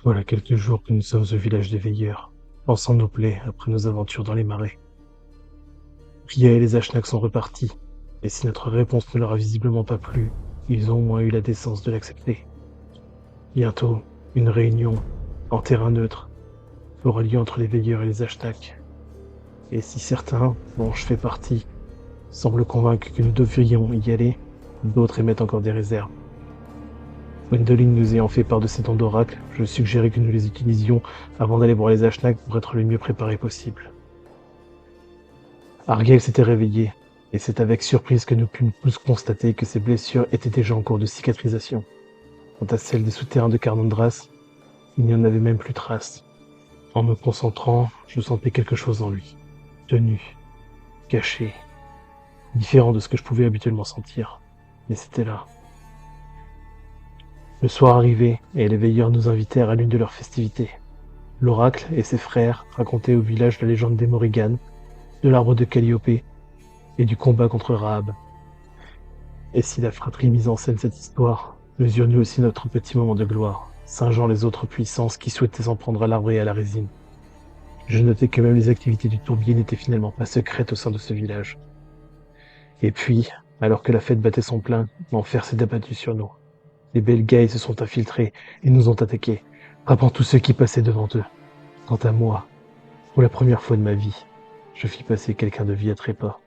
Voilà quelques jours que nous sommes au village des veilleurs, pansant nos plaies après nos aventures dans les marais. Ria et les Ashnaks sont repartis, et si notre réponse ne leur a visiblement pas plu, ils ont au moins eu la décence de l'accepter. Bientôt, une réunion, en terrain neutre, aura lieu entre les veilleurs et les Ashnaks. Et si certains, dont je fais partie, semblent convaincus que nous devrions y aller, d'autres émettent encore des réserves. Gwendoline nous ayant fait part de ces dons d'oracle, je suggérais que nous les utilisions avant d'aller voir les Ashnaks pour être le mieux préparés possible. Argel s'était réveillé, et c'est avec surprise que nous pûmes tous constater que ses blessures étaient déjà en cours de cicatrisation. Quant à celles des souterrains de Carnandras, il n'y en avait même plus trace. En me concentrant, je sentais quelque chose en lui, tenu, caché, différent de ce que je pouvais habituellement sentir, mais c'était là. Le soir arrivait, et les veilleurs nous invitèrent à l'une de leurs festivités. L'oracle et ses frères racontaient au village la légende des Morrigan, de l'arbre de Calliope et du combat contre Rahab. Et si la fratrie mise en scène cette histoire, mesure-nous aussi notre petit moment de gloire, singeant les autres puissances qui souhaitaient s'en prendre à l'arbre et à la résine. Je notais que même les activités du tourbier n'étaient finalement pas secrètes au sein de ce village. Et puis, alors que la fête battait son plein, l'enfer s'est abattu sur nous. Les Belgaïs se sont infiltrés et nous ont attaqués, frappant tous ceux qui passaient devant eux. Quant à moi, pour la première fois de ma vie, je fis passer quelqu'un de vie à trépas.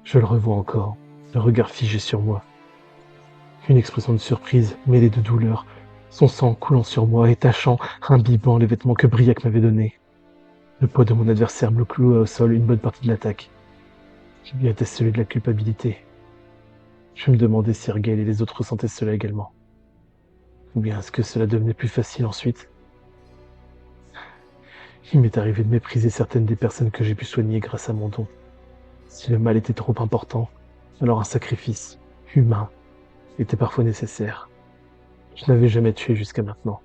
Je le revois encore, le regard figé sur moi. Une expression de surprise mêlée de douleur, son sang coulant sur moi et tachant, imbibant les vêtements que Briac m'avait donnés. Le poids de mon adversaire me cloua au sol une bonne partie de l'attaque. Je bien était celui de la culpabilité. Je me demandais si Ergel et les autres ressentaient cela également. Ou bien est-ce que cela devenait plus facile ensuite? Il m'est arrivé de mépriser certaines des personnes que j'ai pu soigner grâce à mon don. Si le mal était trop important, alors un sacrifice, humain, était parfois nécessaire. Je n'avais jamais tué jusqu'à maintenant,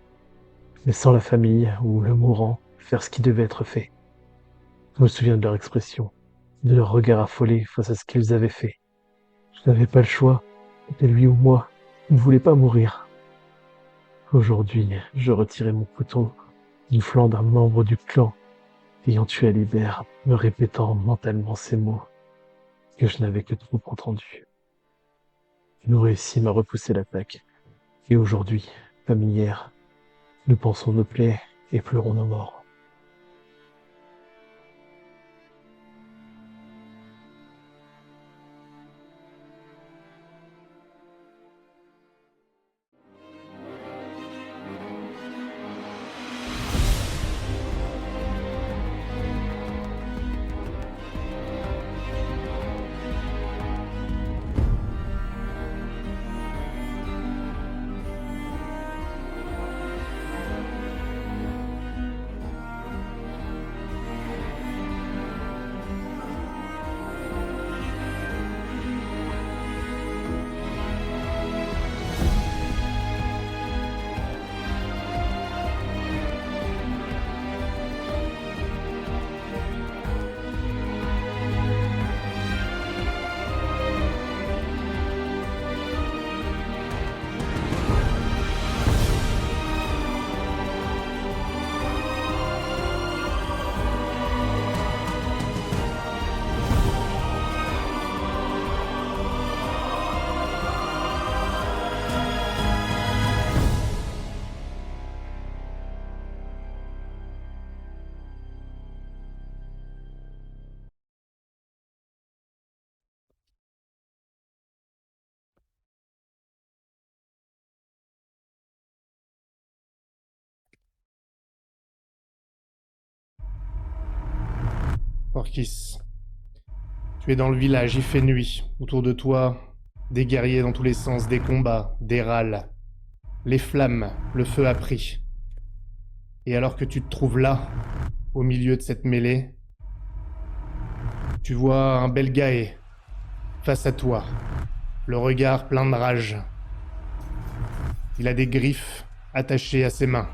mais sans la famille ou le mourant, faire ce qui devait être fait. Je me souviens de leur expression, de leur regard affolé face à ce qu'ils avaient fait. Je n'avais pas le choix, c'était lui ou moi. Il ne voulait pas mourir. Aujourd'hui, je retirais mon couteau du flanc d'un membre du clan, ayant tué Alibert, me répétant mentalement ces mots que je n'avais que trop entendus. Nous réussissons à repousser l'attaque, et aujourd'hui, familière, nous pensons nos plaies et pleurons nos morts. Orkis, tu es dans le village, il fait nuit. Autour de toi, des guerriers dans tous les sens, des combats, des râles. Les flammes, le feu a pris. Et alors que tu te trouves là, au milieu de cette mêlée, tu vois un Belgae face à toi, le regard plein de rage. Il a des griffes attachées à ses mains.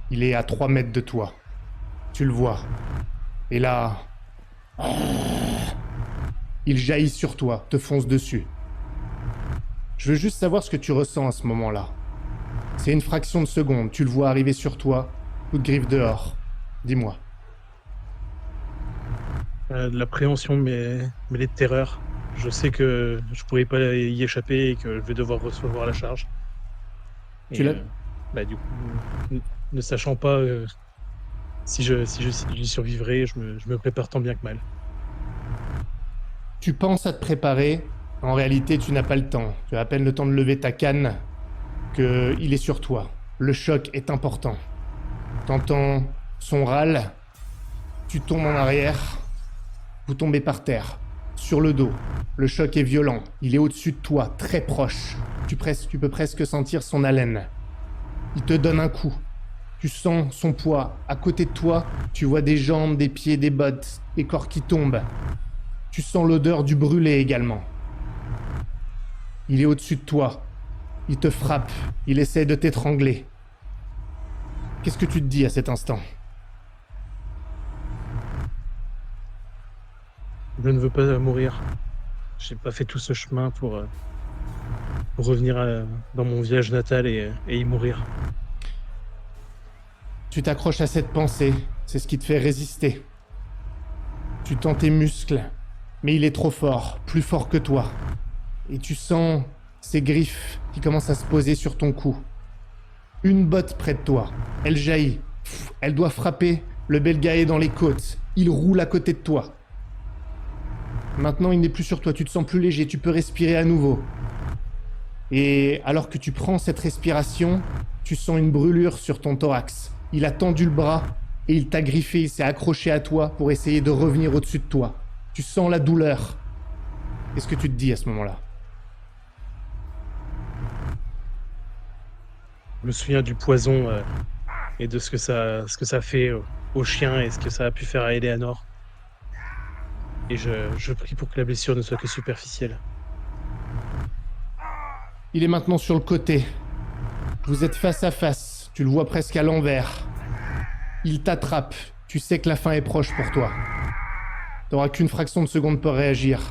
Il est à 3 mètres de toi. Tu le vois. Et là, il jaillit sur toi, te fonce dessus. Je veux juste savoir ce que tu ressens à ce moment-là. C'est une fraction de seconde, tu le vois arriver sur toi, coup de griffe dehors. Dis-moi. De l'appréhension, mais les terreurs. Je sais que je pourrais pas y échapper et que je vais devoir recevoir la charge. Tu Et l'as... du coup, ne sachant pas si j'y survivrai, je me prépare tant bien que mal. Tu penses à te préparer, en réalité tu n'as pas le temps. Tu as à peine le temps de lever ta canne, qu'il est sur toi. Le choc est important. T'entends son râle, tu tombes en arrière, vous tombez par terre, sur le dos. Le choc est violent, il est au-dessus de toi, très proche. Tu peux presque sentir son haleine. Il te donne un coup. Tu sens son poids. À côté de toi, tu vois des jambes, des pieds, des bottes, des corps qui tombent. Tu sens l'odeur du brûlé également. Il est au-dessus de toi. Il te frappe. Il essaie de t'étrangler. Qu'est-ce que tu te dis à cet instant ? Je ne veux pas mourir. J'ai pas fait tout ce chemin pour revenir dans mon village natal et y mourir. Tu t'accroches à cette pensée. C'est ce qui te fait résister. Tu tends tes muscles, mais il est trop fort, plus fort que toi. Et tu sens ses griffes qui commencent à se poser sur ton cou. Une botte près de toi. Elle jaillit. Elle doit frapper le Belgaé dans les côtes. Il roule à côté de toi. Maintenant, il n'est plus sur toi. Tu te sens plus léger. Tu peux respirer à nouveau. Et alors que tu prends cette respiration, tu sens une brûlure sur ton thorax. Il a tendu le bras et il t'a griffé. Il s'est accroché à toi pour essayer de revenir au-dessus de toi. Tu sens la douleur. Qu'est-ce que tu te dis à ce moment-là ? Je me souviens du poison et de ce que ça fait au chien et ce que ça a pu faire à Eleanor. Et je prie pour que la blessure ne soit que superficielle. Il est maintenant sur le côté. Vous êtes face à face. Tu le vois presque à l'envers. Il t'attrape. Tu sais que la fin est proche pour toi. T'auras qu'une fraction de seconde pour réagir.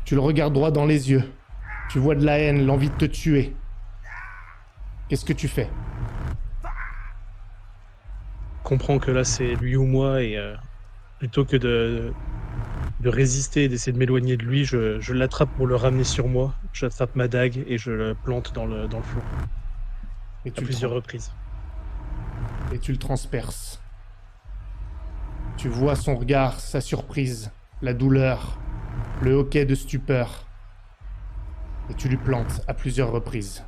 Tu le regardes droit dans les yeux. Tu vois de la haine, l'envie de te tuer. Qu'est-ce que tu fais ? Comprends que là, c'est lui ou moi, et plutôt que de résister et d'essayer de m'éloigner de lui, je l'attrape pour le ramener sur moi. J'attrape ma dague et je le plante dans le flanc Et à plusieurs reprises. Et tu le transperces. Tu vois son regard, sa surprise, la douleur, le hoquet de stupeur. Et tu lui plantes à plusieurs reprises.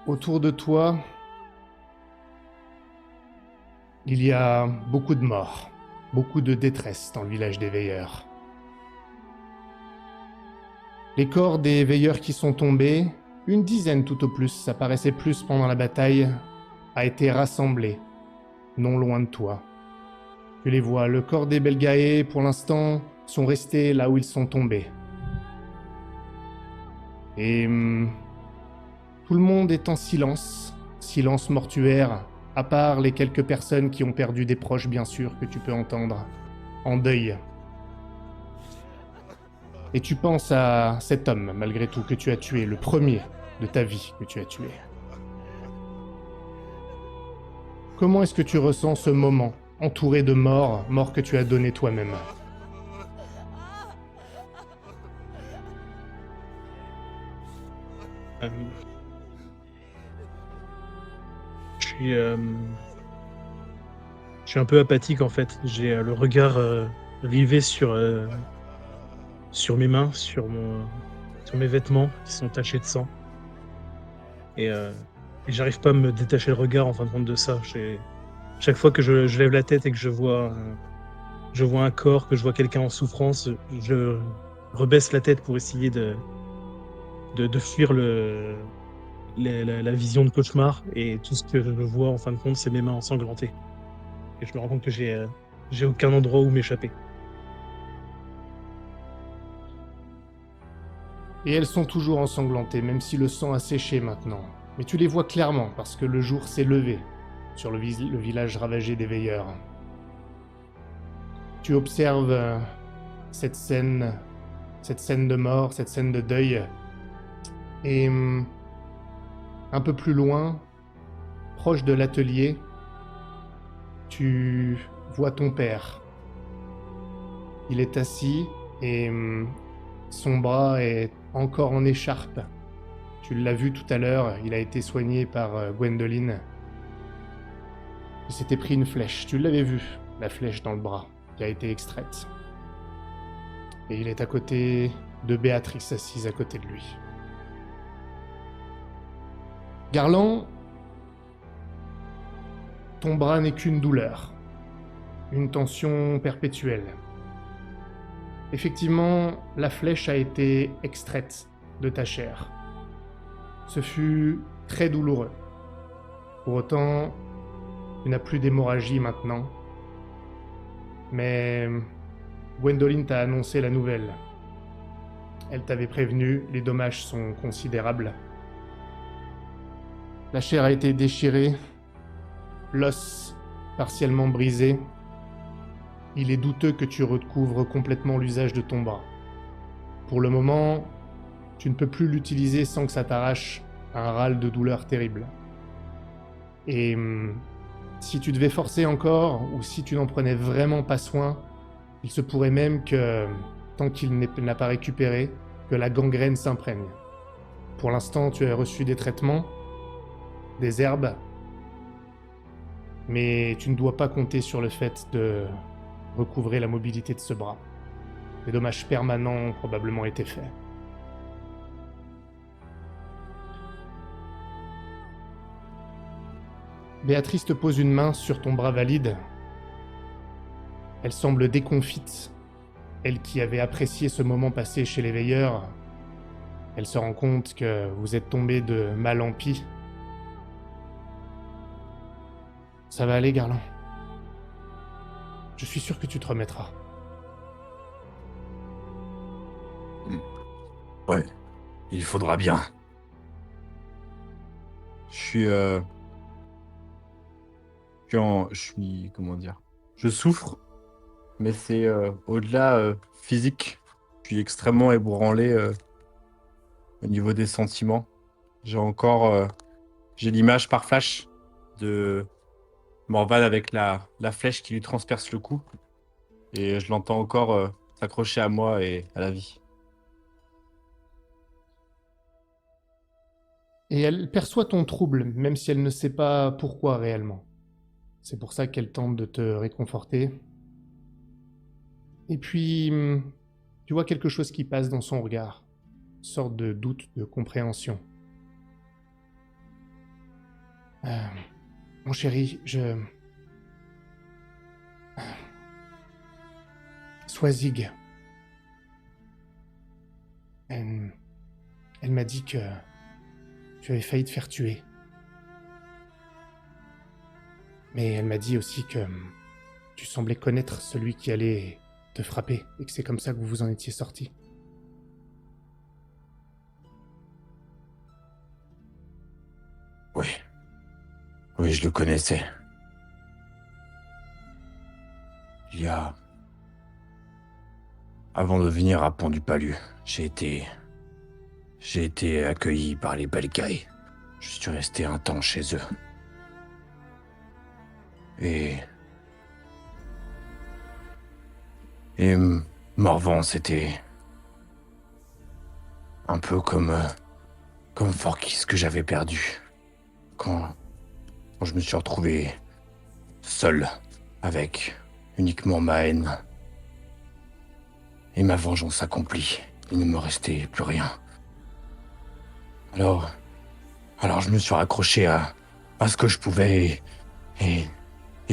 Autour de toi, il y a beaucoup de morts, beaucoup de détresse dans le village des veilleurs. Les corps des veilleurs qui sont tombés, une dizaine tout au plus, ça paraissait plus pendant la bataille, a été rassemblé, non loin de toi. Tu les vois, le corps des Belgaé, pour l'instant, sont restés là où ils sont tombés. Et tout le monde est en silence, silence mortuaire, à part les quelques personnes qui ont perdu des proches, bien sûr, que tu peux entendre, en deuil. Et tu penses à cet homme, malgré tout, que tu as tué, le premier de ta vie que tu as tué. Comment est-ce que tu ressens ce moment, entouré de morts, morts que tu as donnés toi-même ? Euh, je suis un peu apathique en fait. J'ai le regard rivé sur mes mains, sur mes vêtements qui sont tachés de sang. Et j'arrive pas à me détacher le regard en fin de compte de ça. Chaque fois que je lève la tête et que je vois un corps, que je vois quelqu'un en souffrance, je rebaisse la tête pour essayer de fuir la vision de cauchemar, et tout ce que je vois en fin de compte, c'est mes mains ensanglantées. Et je me rends compte que j'ai aucun endroit où m'échapper. Et elles sont toujours ensanglantées, même si le sang a séché maintenant. Mais tu les vois clairement, parce que le jour s'est levé. sur le village ravagé des veilleurs. Tu observes cette scène de mort, cette scène de deuil, et un peu plus loin, proche de l'atelier, tu vois ton père. Il est assis et son bras est encore en écharpe. Tu l'as vu tout à l'heure, il a été soigné par Gwendoline. Il s'était pris une flèche, tu l'avais vu, la flèche dans le bras, qui a été extraite. Et il est à côté de Béatrice, assise à côté de lui. Garland, ton bras n'est qu'une douleur, une tension perpétuelle. Effectivement, la flèche a été extraite de ta chair. Ce fut très douloureux. Pour autant, tu n'as plus d'hémorragie maintenant. Mais Gwendoline t'a annoncé la nouvelle. Elle t'avait prévenu, les dommages sont considérables. La chair a été déchirée, l'os partiellement brisé. Il est douteux que tu recouvres complètement l'usage de ton bras. Pour le moment, tu ne peux plus l'utiliser sans que ça t'arrache un râle de douleur terrible. Et si tu devais forcer encore, ou si tu n'en prenais vraiment pas soin, il se pourrait même que, tant qu'il n'a pas récupéré, que la gangrène s'imprègne. Pour l'instant, tu as reçu des traitements, des herbes, mais tu ne dois pas compter sur le fait de recouvrer la mobilité de ce bras. Des dommages permanents ont probablement été faits. Béatrice te pose une main sur ton bras valide. Elle semble déconfite. Elle qui avait apprécié ce moment passé chez les veilleurs, elle se rend compte que vous êtes tombé de mal en pis. Ça va aller, Garland. Je suis sûr que tu te remettras. Ouais, il faudra bien. Je suis, comment dire, je souffre, mais c'est au-delà physique. Je suis extrêmement ébranlé au niveau des sentiments. J'ai l'image par flash de Morvan avec la flèche qui lui transperce le cou. Et je l'entends encore s'accrocher à moi et à la vie. Et elle perçoit ton trouble, même si elle ne sait pas pourquoi réellement. C'est pour ça qu'elle tente de te réconforter. Et puis, tu vois quelque chose qui passe dans son regard. Une sorte de doute, de compréhension. Mon chéri, Swazig. Elle m'a dit que tu avais failli te faire tuer. Mais elle m'a dit aussi que tu semblais connaître celui qui allait te frapper et que c'est comme ça que vous vous en étiez sortis. Oui. Oui, je le connaissais. Avant de venir à Pont-du-Palu, j'ai été accueilli par les Balgai. Je suis resté un temps chez eux. Et Morvan, c'était un peu comme Forkis que j'avais perdu. Quand je me suis retrouvé seul, avec uniquement ma haine et ma vengeance accomplie, il ne me restait plus rien. Alors je me suis raccroché à ce que je pouvais et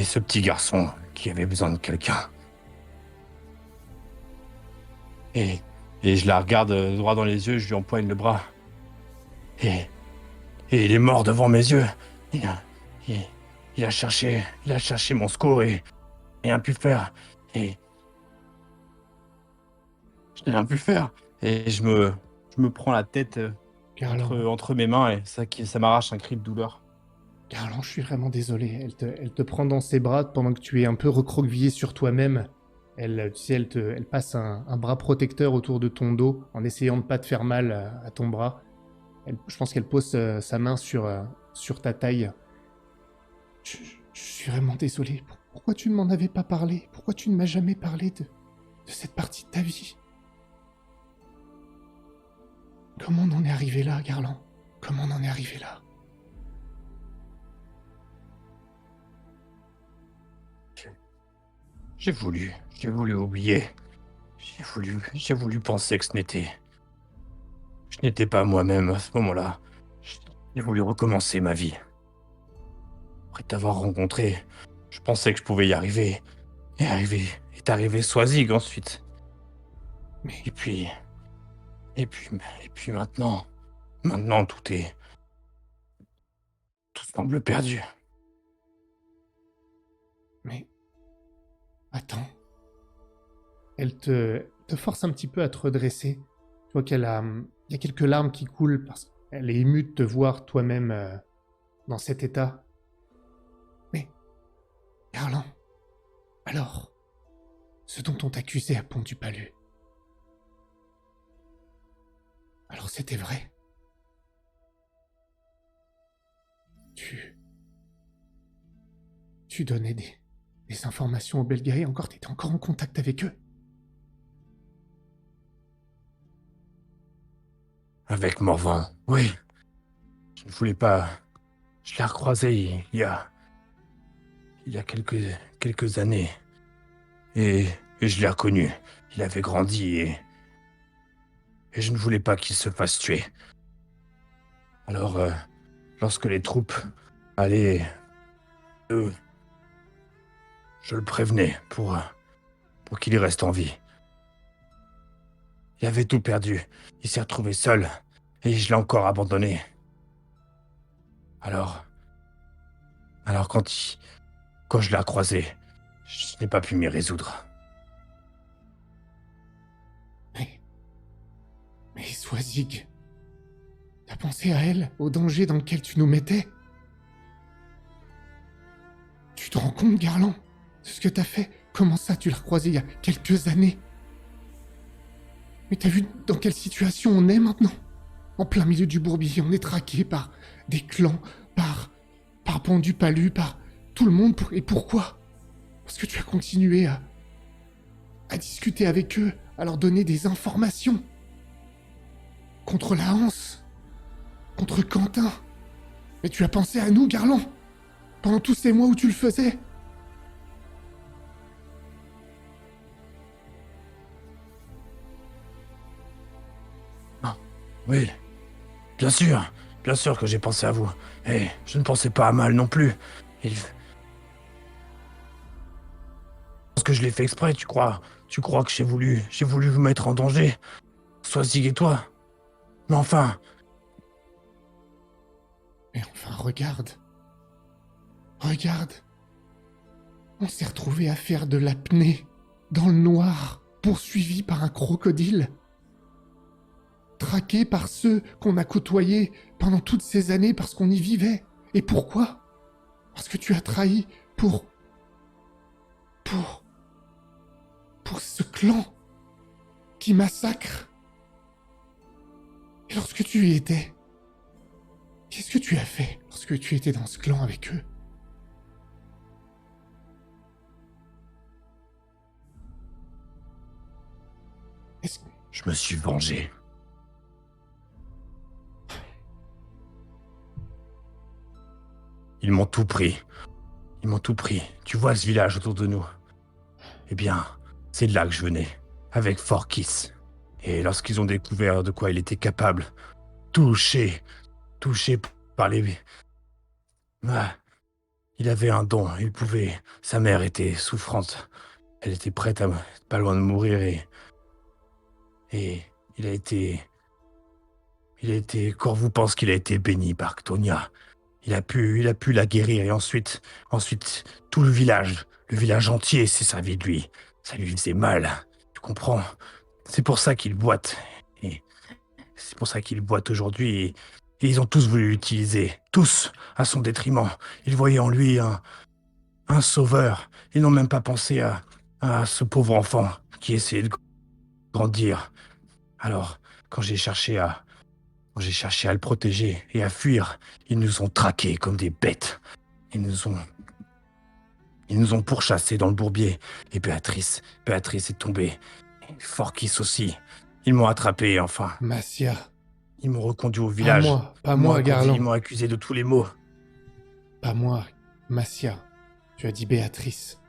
ce petit garçon qui avait besoin de quelqu'un. Et je la regarde droit dans les yeux, je lui empoigne le bras. Et il est mort devant mes yeux. Il a cherché mon secours et rien pu faire. Et je n'ai rien pu faire. Et je me prends la tête entre mes mains et ça m'arrache un cri de douleur. Garland, je suis vraiment désolé. Elle te prend dans ses bras pendant que tu es un peu recroquevillé sur toi-même. Elle, tu sais, elle passe un bras protecteur autour de ton dos en essayant de pas te faire mal à ton bras. Je pense qu'elle pose sa main sur ta taille. Je suis vraiment désolé. Pourquoi tu ne m'en avais pas parlé? Pourquoi tu ne m'as jamais parlé de cette partie de ta vie? Comment on en est arrivé là, Garland? Comment on en est arrivé là? J'ai voulu oublier. J'ai voulu penser que je n'étais pas moi-même à ce moment-là. J'ai voulu recommencer ma vie. Après t'avoir rencontré, je pensais que je pouvais y arriver. Est arrivé Swazig ensuite. Mais Et puis maintenant, tout semble perdu. Mais... Attends. Elle te force un petit peu à te redresser. Tu vois qu'elle a... Il y a quelques larmes qui coulent parce qu'elle est émue de te voir toi-même dans cet état. Mais... Garland, alors... Ce dont on t'accusait à Pont du Palu... Alors c'était vrai. Tu donnais des informations aux Belgae, t'étais encore en contact avec eux. Avec Morvan, oui. Je ne voulais pas... Je l'ai recroisé il y a quelques années. Et je l'ai reconnu. Il avait grandi et je ne voulais pas qu'il se fasse tuer. Alors, lorsque les troupes allaient... je le prévenais pour qu'il y reste en vie. Il avait tout perdu. Il s'est retrouvé seul. Et je l'ai encore abandonné. Alors quand je l'ai croisé, je n'ai pas pu m'y résoudre. Mais Swazig, t'as pensé à elle, au danger dans lequel tu nous mettais? Tu te rends compte, Garland, de ce que t'as fait? Comment ça, tu l'as recroisé il y a quelques années? Mais t'as vu dans quelle situation on est maintenant? En plein milieu du bourbier, on est traqué par des clans, par Pont du Palu, par tout le monde. Et pourquoi? Parce que tu as continué à discuter avec eux, à leur donner des informations. Contre la Hanse, contre Quentin. Mais tu as pensé à nous, Garland, pendant tous ces mois où tu le faisais. Oui, bien sûr que j'ai pensé à vous. Et je ne pensais pas à mal non plus. Je pense que je l'ai fait exprès, tu crois que j'ai voulu vous mettre en danger? Swazig et toi. Mais enfin... Mais enfin, regarde. Regarde. On s'est retrouvés à faire de l'apnée, dans le noir, poursuivis par un crocodile. Traqués par ceux qu'on a côtoyés pendant toutes ces années parce qu'on y vivait. Et pourquoi? Parce que tu as trahi pour ce clan qui massacre. Et lorsque tu y étais, qu'est-ce que tu as fait lorsque tu étais dans ce clan avec eux? Je me suis vengé. Ils m'ont tout pris. Tu vois ce village autour de nous? Eh bien, c'est de là que je venais, avec Forkis. Et lorsqu'ils ont découvert de quoi il était capable, touché par les... Ah, il avait un don, il pouvait... Sa mère était souffrante. Elle était prête pas loin de mourir et il a été... Corvou pense qu'il a été béni par Ctonia. Il a pu la guérir et ensuite, tout le village entier s'est servi de lui. Ça lui faisait mal, tu comprends? C'est pour ça qu'il boite. Et c'est pour ça qu'il boite aujourd'hui Et ils ont tous voulu l'utiliser, tous, à son détriment. Ils voyaient en lui un sauveur. Ils n'ont même pas pensé à ce pauvre enfant qui essayait de grandir. Alors, quand j'ai cherché à le protéger et à fuir, ils nous ont traqués comme des bêtes. Ils nous ont pourchassés dans le bourbier. Et Béatrice est tombée. Et Forkis aussi. Ils m'ont attrapé, enfin. Massia, Ils m'ont reconduit au pas village. moi, pas Ils m'ont moi, accusé, Garland. ils m'ont accusé de tous les maux. Pas moi, Massia. Tu as dit Béatrice.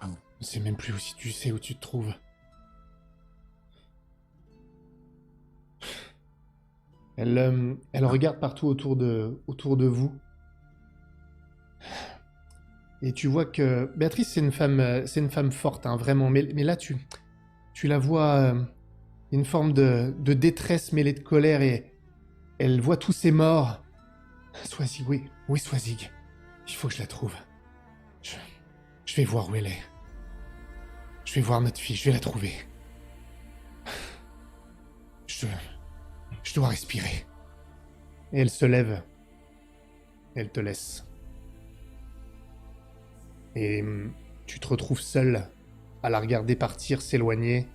Ah. Je ne sais même plus si tu sais où tu te trouves. Elle regarde partout autour de vous. Et tu vois que Béatrice, c'est une femme forte, hein, vraiment. Mais là, tu la vois, une forme de détresse mêlée de colère et elle voit tous ces morts. Swazig, oui, Swazig. Il faut que je la trouve. Je vais voir où elle est. Je vais voir notre fille, je vais la trouver. Je dois respirer. Et elle se lève. Elle te laisse. Et tu te retrouves seul à la regarder partir, s'éloigner.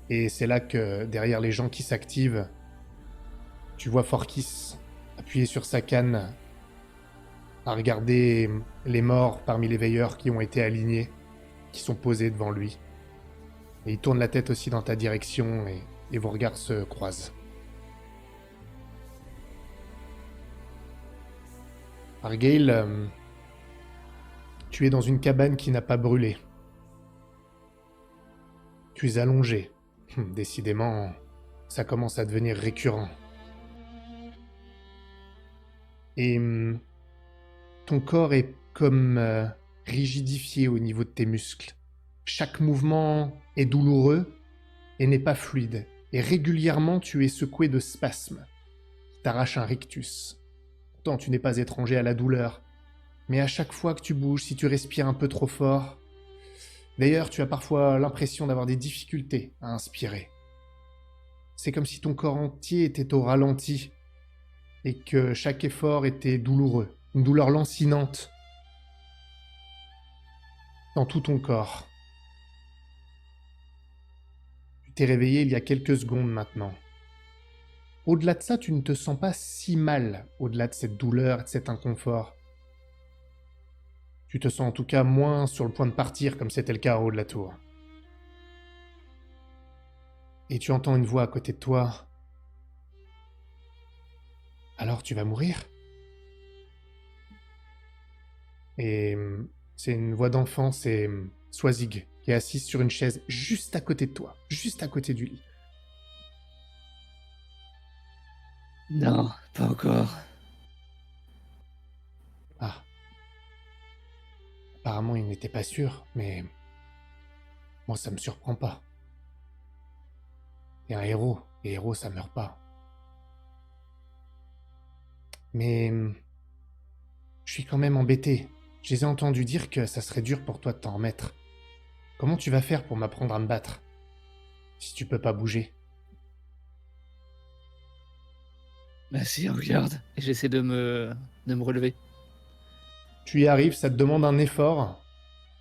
Et c'est là que, derrière les gens qui s'activent, tu vois Forkis appuyé sur sa canne, à regarder les morts parmi les veilleurs qui ont été alignés, qui sont posés devant lui. Et il tourne la tête aussi dans ta direction et vos regards se croisent. Argale, tu es dans une cabane qui n'a pas brûlé. Tu es allongé. Décidément, ça commence à devenir récurrent. Et ton corps est comme rigidifié au niveau de tes muscles. Chaque mouvement est douloureux et n'est pas fluide. Et régulièrement, tu es secoué de spasmes qui t'arrachent un rictus. Pourtant, tu n'es pas étranger à la douleur. Mais à chaque fois que tu bouges, si tu respires un peu trop fort... D'ailleurs, tu as parfois l'impression d'avoir des difficultés à inspirer. C'est comme si ton corps entier était au ralenti et que chaque effort était douloureux, une douleur lancinante dans tout ton corps. Tu t'es réveillé il y a quelques secondes maintenant. Au-delà de ça, tu ne te sens pas si mal, au-delà de cette douleur et de cet inconfort. Tu te sens en tout cas moins sur le point de partir comme c'était le cas en haut de la tour. Et tu entends une voix à côté de toi. Alors tu vas mourir ? Et c'est une voix d'enfant, c'est Swazig qui est assise sur une chaise juste à côté de toi, juste à côté du lit. Non, pas encore. Ah. Apparemment, il n'était pas sûr, mais... Moi, ça me surprend pas. Et un héros, les héros, ça meurt pas. Mais... Je suis quand même embêté. Je les ai entendus dire que ça serait dur pour toi de t'en remettre. Comment tu vas faire pour m'apprendre à me battre si tu peux pas bouger ? Bah si, regarde. Et j'essaie de me relever. Tu y arrives, ça te demande un effort.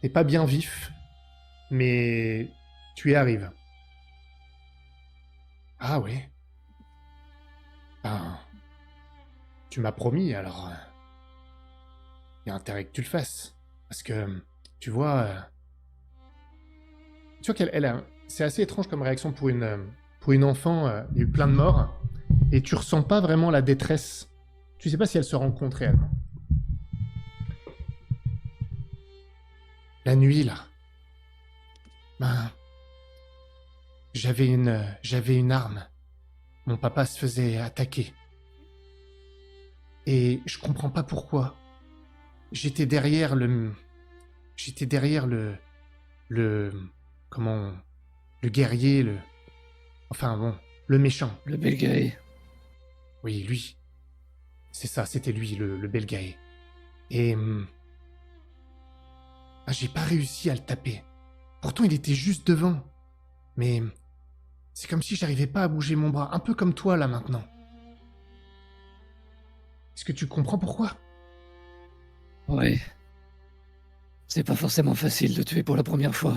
T'es pas bien vif, mais tu y arrives. Ah ouais. Ben, tu m'as promis, alors... Il y a intérêt que tu le fasses. Parce que, tu vois... Tu vois qu'elle a... C'est assez étrange comme réaction pour une enfant. Il y a eu plein de morts. Et tu ressens pas vraiment la détresse. Tu sais pas si elle se rend compte réellement. La nuit, là. Ben... J'avais une arme. Mon papa se faisait attaquer. Et je comprends pas pourquoi. J'étais derrière le guerrier, enfin bon, le méchant. Le Belgae. Oui, lui. C'est ça, c'était lui, le Belgae. Et... j'ai pas réussi à le taper. Pourtant, il était juste devant. Mais... C'est comme si j'arrivais pas à bouger mon bras, un peu comme toi là maintenant. Est-ce que tu comprends pourquoi? Oui. C'est pas forcément facile de tuer pour la première fois.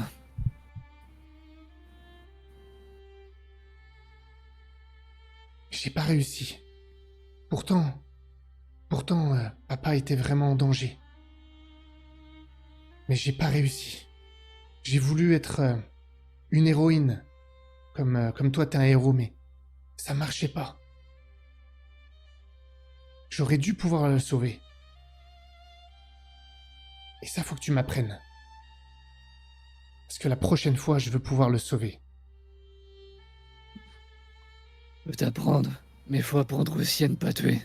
J'ai pas réussi. Pourtant, papa était vraiment en danger. Mais j'ai pas réussi. J'ai voulu être une héroïne, comme toi t'es un héros, mais ça marchait pas. J'aurais dû pouvoir le sauver. Et ça, faut que tu m'apprennes. Parce que la prochaine fois, je veux pouvoir le sauver. Je peux t'apprendre, mais faut apprendre aussi à ne pas tuer.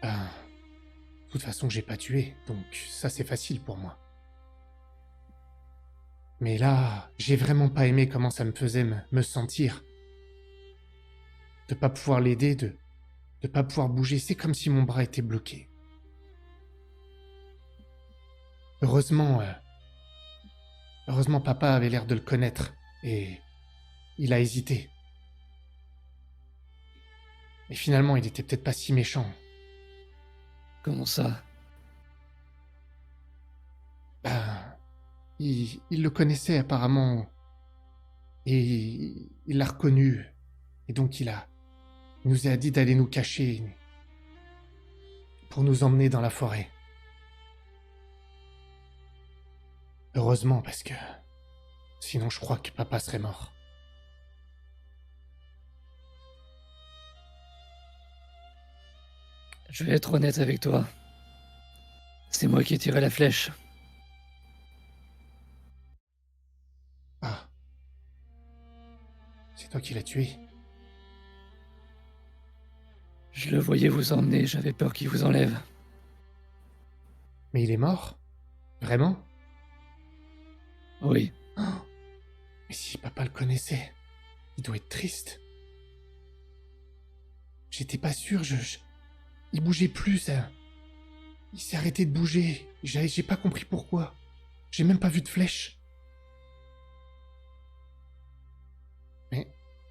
Ben, de toute façon, j'ai pas tué, donc ça c'est facile pour moi. Mais là, j'ai vraiment pas aimé comment ça me faisait me sentir. De pas pouvoir l'aider, de pas pouvoir bouger, c'est comme si mon bras était bloqué. Heureusement, papa avait l'air de le connaître, et il a hésité. Et finalement, il était peut-être pas si méchant. Comment ça? Ben, il le connaissait apparemment, et il l'a reconnu, et donc il nous a dit d'aller nous cacher pour nous emmener dans la forêt. Heureusement, parce que sinon je crois que papa serait mort. Je vais être honnête avec toi. C'est moi qui ai tiré la flèche. Ah. C'est toi qui l'as tué? Je le voyais vous emmener, j'avais peur qu'il vous enlève. Mais il est mort? Vraiment? Oui, Mais si papa le connaissait, il doit être triste. J'étais pas sûr, il bougeait plus, ça. Il s'est arrêté de bouger. J'ai pas compris pourquoi. J'ai même pas vu de flèche. Mais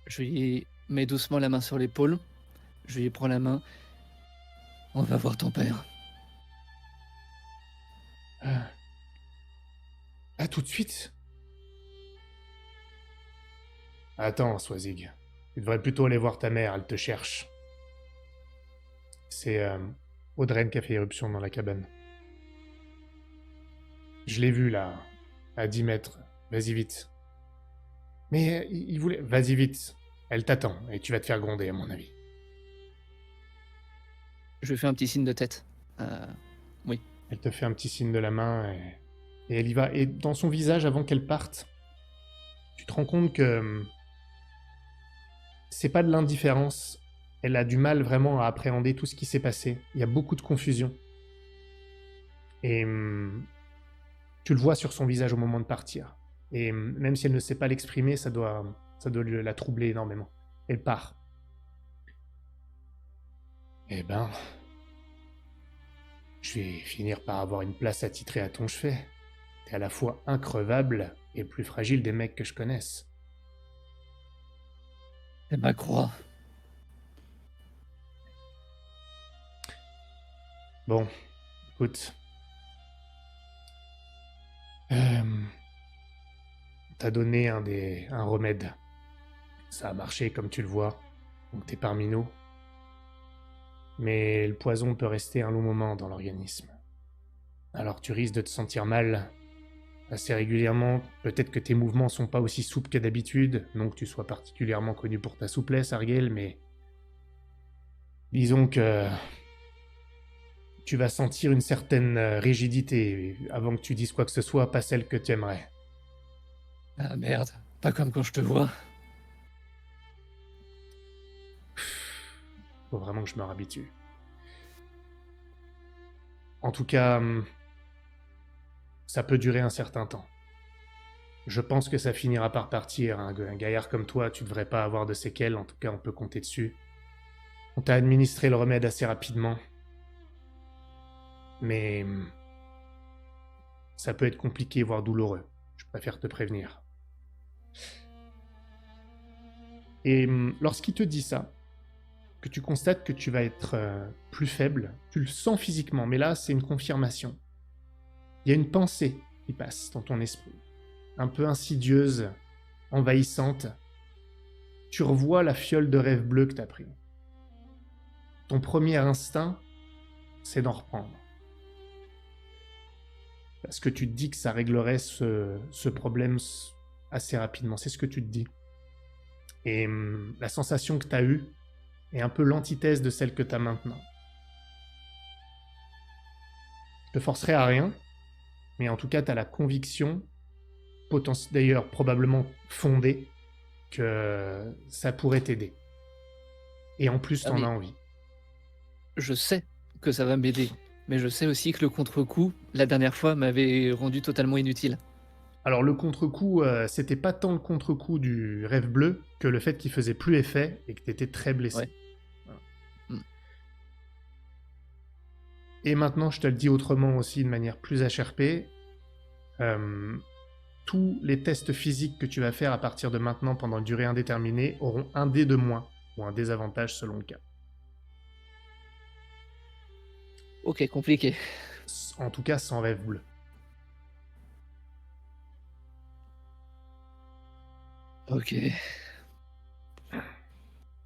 je lui mets doucement la main sur l'épaule. Je lui prends la main. On va voir ton père. là, tout de suite? Attends, Swazig. Tu devrais plutôt aller voir ta mère, elle te cherche. C'est Audreyne qui a fait éruption dans la cabane. Je l'ai vu là, à 10 mètres. Vas-y vite. Mais il voulait... Vas-y vite. Elle t'attend, et tu vas te faire gronder, à mon avis. Je lui fais un petit signe de tête. Elle te fait un petit signe de la main, et elle y va. Et dans son visage, avant qu'elle parte, tu te rends compte que c'est pas de l'indifférence. Elle a du mal vraiment à appréhender tout ce qui s'est passé. Il y a beaucoup de confusion. Et tu le vois sur son visage au moment de partir. Et même si elle ne sait pas l'exprimer, ça doit la troubler énormément. Elle part. Eh ben, je vais finir par avoir une place attitrée à ton chevet. T'es à la fois increvable et le plus fragile des mecs que je connaisse. C'est ma croix. Bon, écoute. T'as donné un remède. Ça a marché comme tu le vois, donc t'es parmi nous. Mais le poison peut rester un long moment dans l'organisme. Alors tu risques de te sentir mal assez régulièrement. Peut-être que tes mouvements sont pas aussi souples que d'habitude, non que tu sois particulièrement connu pour ta souplesse, Argel, mais disons que tu vas sentir une certaine rigidité avant que tu dises quoi que ce soit, pas celle que tu aimerais. Ah merde, pas comme quand je te vois. Faut vraiment que je me réhabitue. En tout cas, ça peut durer un certain temps. Je pense que ça finira par partir. Un gaillard comme toi, tu devrais pas avoir de séquelles, en tout cas on peut compter dessus. On t'a administré le remède assez rapidement. Mais ça peut être compliqué, voire douloureux. Je préfère te prévenir. Et lorsqu'il te dit ça, que tu constates que tu vas être plus faible, tu le sens physiquement, mais là, c'est une confirmation. Il y a une pensée qui passe dans ton esprit, un peu insidieuse, envahissante. Tu revois la fiole de rêve bleu que tu as pris. Ton premier instinct, c'est d'en reprendre. Parce que tu te dis que ça réglerait ce problème assez rapidement. C'est ce que tu te dis. Et la sensation que tu as eue est un peu l'antithèse de celle que tu as maintenant. Je te forcerai à rien, mais en tout cas, tu as la conviction, d'ailleurs probablement fondée, que ça pourrait t'aider. Et en plus, t'en as envie. Je sais que ça va m'aider, mais je sais aussi que le contre-coup, la dernière fois, m'avait rendu totalement inutile. Alors le contre-coup, c'était pas tant le contre-coup du rêve bleu que le fait qu'il faisait plus effet et que t'étais très blessé. Ouais. Voilà. Et maintenant, je te le dis autrement aussi, de manière plus HRP, tous les tests physiques que tu vas faire à partir de maintenant pendant une durée indéterminée auront un dé de moins, ou un désavantage selon le cas. Ok, compliqué. En tout cas, sans rêve bleu. Ok.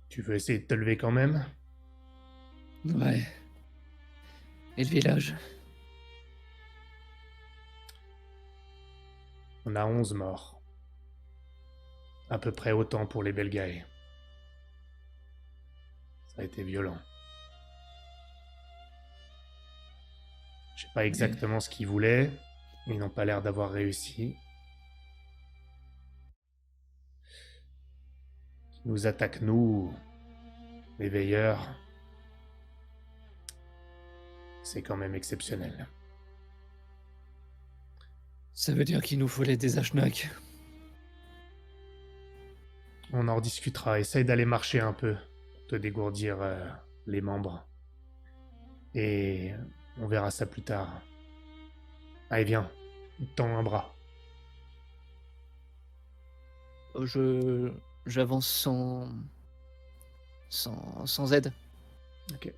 Tu veux essayer de te lever quand même? Ouais. Et le village? On a 11 morts. À peu près autant pour les Belgae. Ça a été violent. Je sais pas exactement ce qu'ils voulaient, mais ils n'ont pas l'air d'avoir réussi. Ils nous attaquent, nous, les veilleurs. C'est quand même exceptionnel. Ça veut dire qu'il nous faut les des Ashnaks. On en rediscutera. Essaye d'aller marcher un peu pour te dégourdir les membres. Et on verra ça plus tard. Allez, viens. Il te tend un bras. J'avance sans aide. Ok.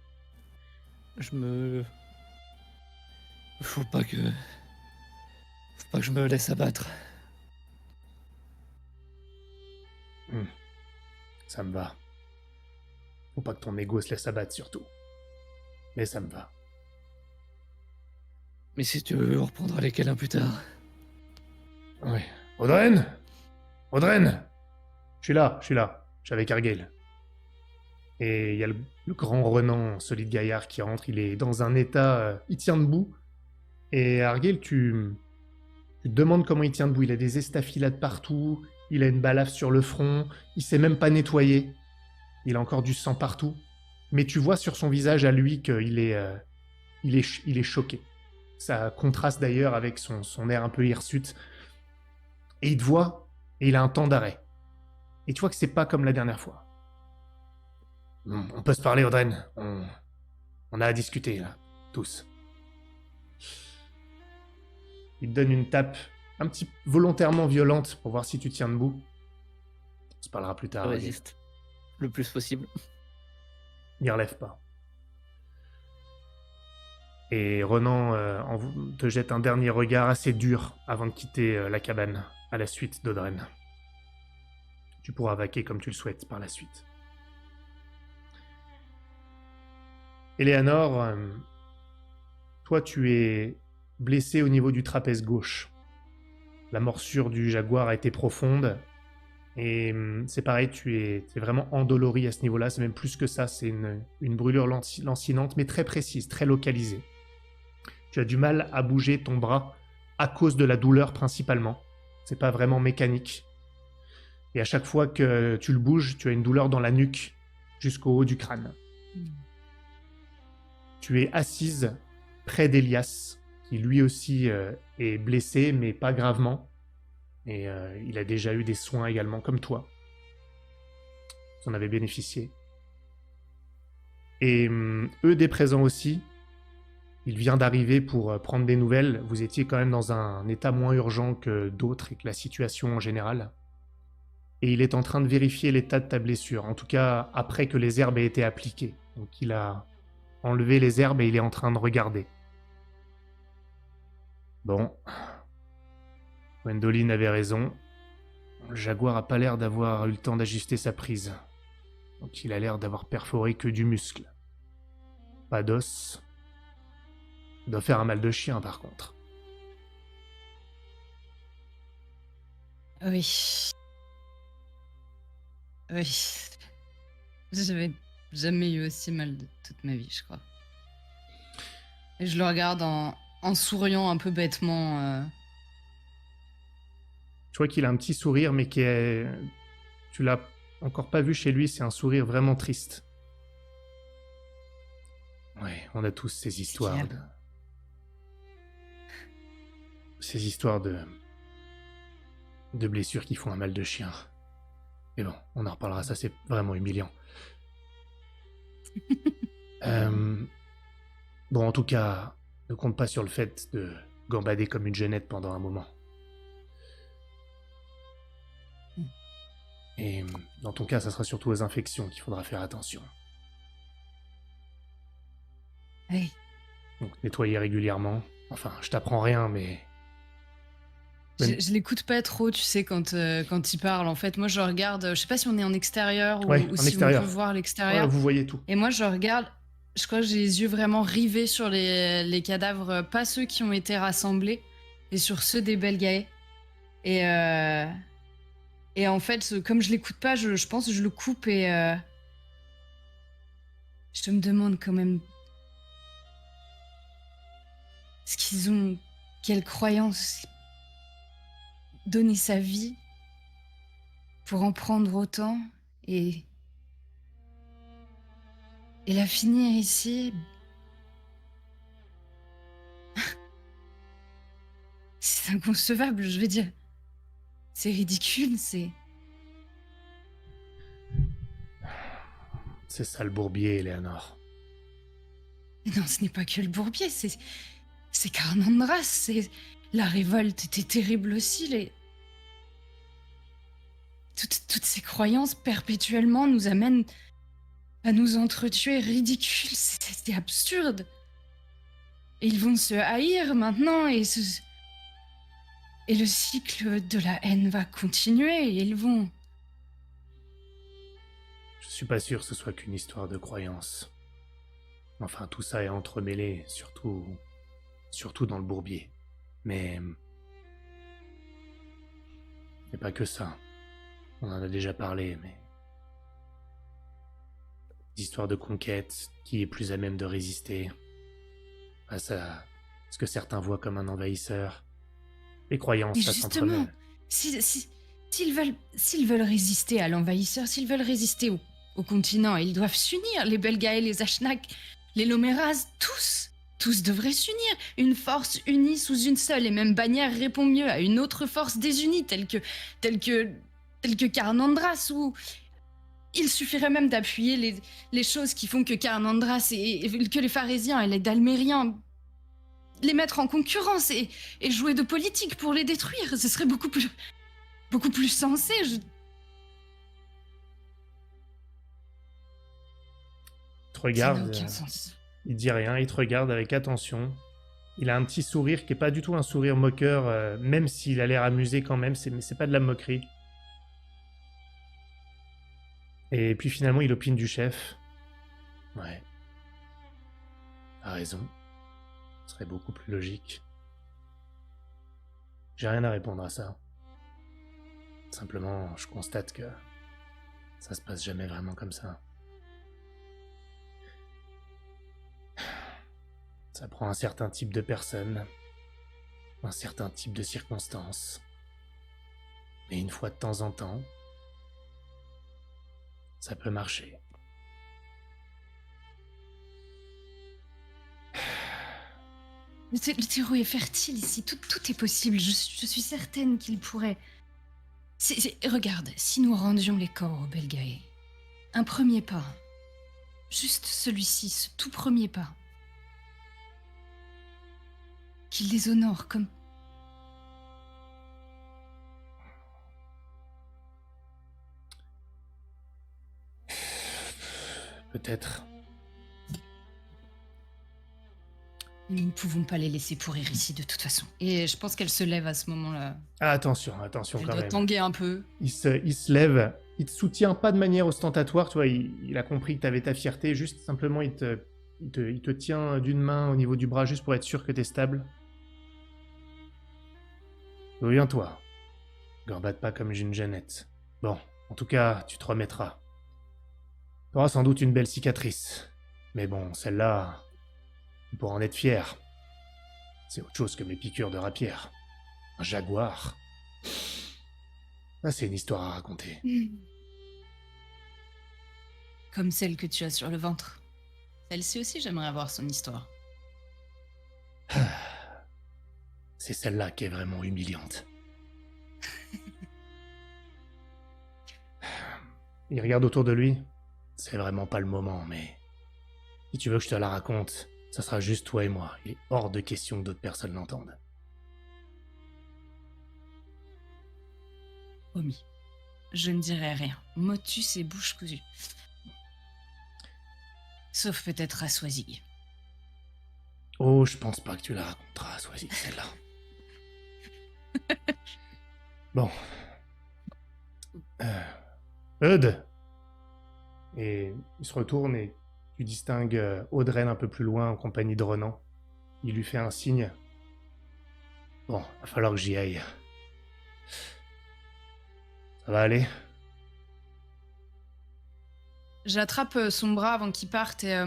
Faut pas que je me laisse abattre. Ça me va. Faut pas que ton ego se laisse abattre, surtout. Mais ça me va. Mais si tu veux, on reprendra les câlins plus tard. Oui. Audren! Audren! Je suis là. Je suis avec Argale. Et il y a le grand Renan, solide gaillard, qui rentre. Il est dans un état... il tient debout. Et Argale, tu te demandes comment il tient debout. Il a des estafilades partout. Il a une balafre sur le front. Il s'est même pas nettoyé. Il a encore du sang partout. Mais tu vois sur son visage à lui qu'il est choqué. Ça contraste d'ailleurs avec son air un peu hirsute. Et il te voit, et il a un temps d'arrêt. Et tu vois que c'est pas comme la dernière fois. On peut se parler, Audren. On a à discuter, là. Tous. Il te donne une tape, un petit volontairement violente, pour voir si tu tiens debout. On se parlera plus tard. Je résiste le plus possible. Il relève pas. Et Renan te jette un dernier regard assez dur avant de quitter la cabane à la suite d'Audren. Tu pourras vaquer comme tu le souhaites par la suite. Eleanor, toi tu es blessé au niveau du trapèze gauche. La morsure du jaguar a été profonde. Et c'est pareil, tu es vraiment endolori à ce niveau-là. C'est même plus que ça, c'est une brûlure lancinante, mais très précise, très localisée. Tu as du mal à bouger ton bras à cause de la douleur principalement. C'est pas vraiment mécanique. Et à chaque fois que tu le bouges, tu as une douleur dans la nuque jusqu'au haut du crâne. Tu es assise près d'Elias, qui lui aussi est blessé, mais pas gravement. Et il a déjà eu des soins également, comme toi. Vous en avez bénéficié. Et eux des présents aussi, Il vient d'arriver pour prendre des nouvelles. Vous étiez quand même dans un état moins urgent que d'autres et que la situation en général. Et il est en train de vérifier l'état de ta blessure. En tout cas, après que les herbes aient été appliquées. Donc il a enlevé les herbes et il est en train de regarder. Bon. Gwendoline avait raison. Le jaguar a pas l'air d'avoir eu le temps d'ajuster sa prise. Donc il a l'air d'avoir perforé que du muscle. Pas d'os. Il doit faire un mal de chien par contre. Oui. Oui. J'avais jamais eu aussi mal de toute ma vie, je crois. Et je le regarde en souriant un peu bêtement. Tu vois qu'il a un petit sourire, mais qui est... Tu l'as encore pas vu chez lui, c'est un sourire vraiment triste. Ouais, on a tous ces histoires qu'il y de... Ces histoires de blessures qui font un mal de chien. Mais bon, on en reparlera, ça c'est vraiment humiliant. Bon, en tout cas, ne compte pas sur le fait de gambader comme une jeunette pendant un moment. Et dans ton cas, ça sera surtout aux infections qu'il faudra faire attention. Oui. Donc nettoyer régulièrement. Enfin, je t'apprends rien, mais... Je l'écoute pas trop, tu sais, quand il parle. En fait, moi, je regarde. Je sais pas si on est en extérieur Ouais, ou en si extérieur. on peut voir Ouais, l'extérieur. vous voyez tout. Et moi, je regarde. Je crois que j'ai les yeux vraiment rivés sur les cadavres, pas ceux qui ont été rassemblés, et sur ceux des Belgae. Et en fait, comme je l'écoute pas, je pense que je le coupe et je me demande quand même ce qu'ils ont, quelle croyance, donner sa vie pour en prendre autant et la finir ici. C'est inconcevable, je veux dire. C'est ridicule, c'est... C'est ça le bourbier, Eleanor. Non, ce n'est pas que le bourbier, c'est Carnandras, c'est... La révolte était terrible aussi, Toutes ces croyances perpétuellement nous amènent à nous entretuer, ridicule, c'est absurde. Et ils vont se haïr maintenant et le cycle de la haine va continuer et ils vont... Je suis pas sûr que ce soit qu'une histoire de croyance. Enfin, tout ça est entremêlé, surtout dans le bourbier. Mais pas que ça. On en a déjà parlé, mais... L'histoire de conquête, qui est plus à même de résister face à ce que certains voient comme un envahisseur. Les croyances, Mais ça justement, s'entremêle. s'ils veulent résister à l'envahisseur, s'ils veulent résister au continent, ils doivent s'unir. Les Belgae, les Ashnak, les Loméras, tous devraient s'unir. Une force unie sous une seule et même bannière répond mieux à une autre force désunie, telle que Carnandras, ou... Il suffirait même d'appuyer les choses qui font que Carnandras et que les Pharésiens et les Dalmériens, les mettre en concurrence et jouer de politique pour les détruire. Ce serait beaucoup plus sensé. Il te Ça n'a regarde, aucun sens. il dit rien, il te regarde avec attention. Il a un petit sourire qui est pas du tout un sourire moqueur, même s'il a l'air amusé quand même, mais c'est pas de la moquerie. Et puis finalement, il opine du chef. Ouais. A raison. Ce serait beaucoup plus logique. J'ai rien à répondre à ça. Simplement, je constate que ça se passe jamais vraiment comme ça. Ça prend un certain type de personne, un certain type de circonstances. Et une fois de temps en temps, ça peut marcher. Le terreau est fertile ici, tout est possible, je suis certaine qu'il pourrait... Regarde, si nous rendions les corps aux Belgae, un premier pas, juste celui-ci, ce tout premier pas, qu'il les honore comme... Peut-être. Nous ne pouvons pas les laisser pourrir ici de toute façon. Et je pense qu'elle se lève à ce moment-là. Ah, attention Elle quand doit même. tanguer un peu. Il se lève, il te soutient pas de manière ostentatoire, tu vois, il a compris que t'avais ta fierté, juste simplement il te tient d'une main au niveau du bras juste pour être sûr que t'es stable. Souviens-toi, gambade pas comme une jeunette. Bon, en tout cas, tu te remettras. T'auras sans doute une belle cicatrice. Mais bon, celle-là, tu pourras en être fier. C'est autre chose que mes piqûres de rapière. Un jaguar. Ah, c'est une histoire à raconter. Comme celle que tu as sur le ventre. Celle-ci aussi, j'aimerais avoir son histoire. C'est celle-là qui est vraiment humiliante. Il regarde autour de lui. C'est vraiment pas le moment, mais... Si tu veux que je te la raconte, ça sera juste toi et moi. Il est hors de question que d'autres personnes l'entendent. Promis. Je ne dirai rien. Motus et bouche cousue. Sauf peut-être à Swazig. Oh, je pense pas que tu la raconteras, Swazi, celle-là. Bon. Eudes. Et il se retourne et tu distingues Audren un peu plus loin en compagnie de Renan. Il lui fait un signe. Bon, va falloir que j'y aille. Ça va aller? J'attrape son bras avant qu'il parte et...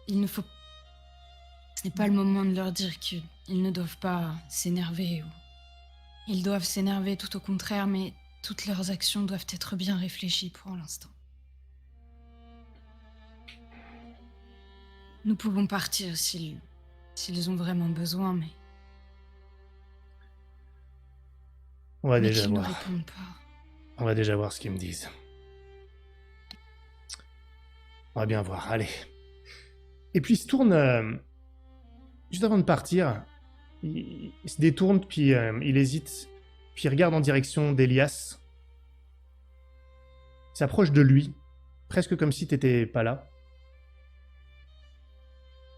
Il ne faut... Ce n'est pas le moment de leur dire qu'ils ne doivent pas s'énerver ou... Ils doivent s'énerver, tout au contraire, mais toutes leurs actions doivent être bien réfléchies pour l'instant. Nous pouvons partir s'ils ont vraiment besoin, mais... On va mais déjà qu'ils ne voir. répondent pas. On va déjà voir ce qu'ils me disent. On va bien voir, allez. Et puis il se tourne... juste avant de partir, il se détourne, puis il hésite, puis il regarde en direction d'Elias. Il s'approche de lui, presque comme si t'étais pas là.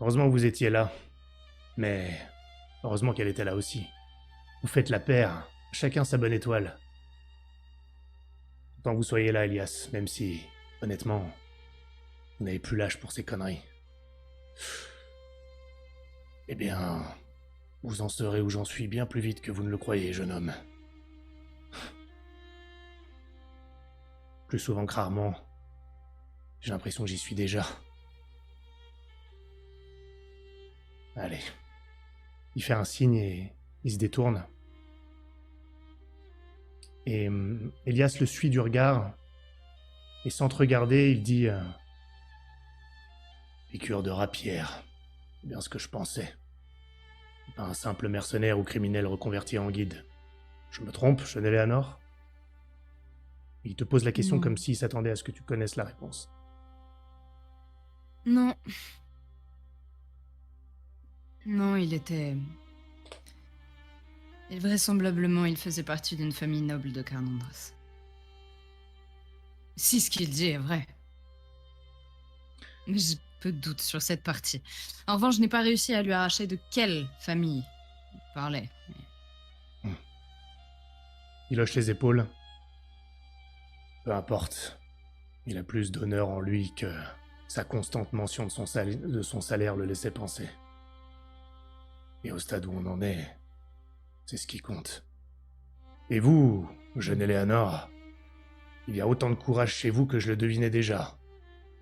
Heureusement que vous étiez là, mais heureusement qu'elle était là aussi. Vous faites la paire, chacun sa bonne étoile. Tant que vous soyez là, Elias, même si, honnêtement, vous n'avez plus l'âge pour ces conneries. Eh bien, vous en serez où j'en suis bien plus vite que vous ne le croyez, jeune homme. Plus souvent que rarement, j'ai l'impression que j'y suis déjà. Allez. Il fait un signe et il se détourne. Et Elias le suit du regard, et sans te regarder, il dit piqûre de rapière, c'est bien ce que je pensais. Pas un simple mercenaire ou criminel reconverti en guide. Je me trompe, jeune Eleanor? Il te pose la question Non. comme s'il s'attendait à ce que tu connaisses la réponse. Non. Non, il était... Et vraisemblablement, il faisait partie d'une famille noble de Carnandras. Si ce qu'il dit est vrai. Mais j'ai peu de doutes sur cette partie. En revanche, je n'ai pas réussi à lui arracher de quelle famille il parlait. Il hoche les épaules. Peu importe. Il a plus d'honneur en lui que sa constante mention de son salaire le laissait penser. Et au stade où on en est, c'est ce qui compte. Et vous, jeune Eleanor, il y a autant de courage chez vous que je le devinais déjà.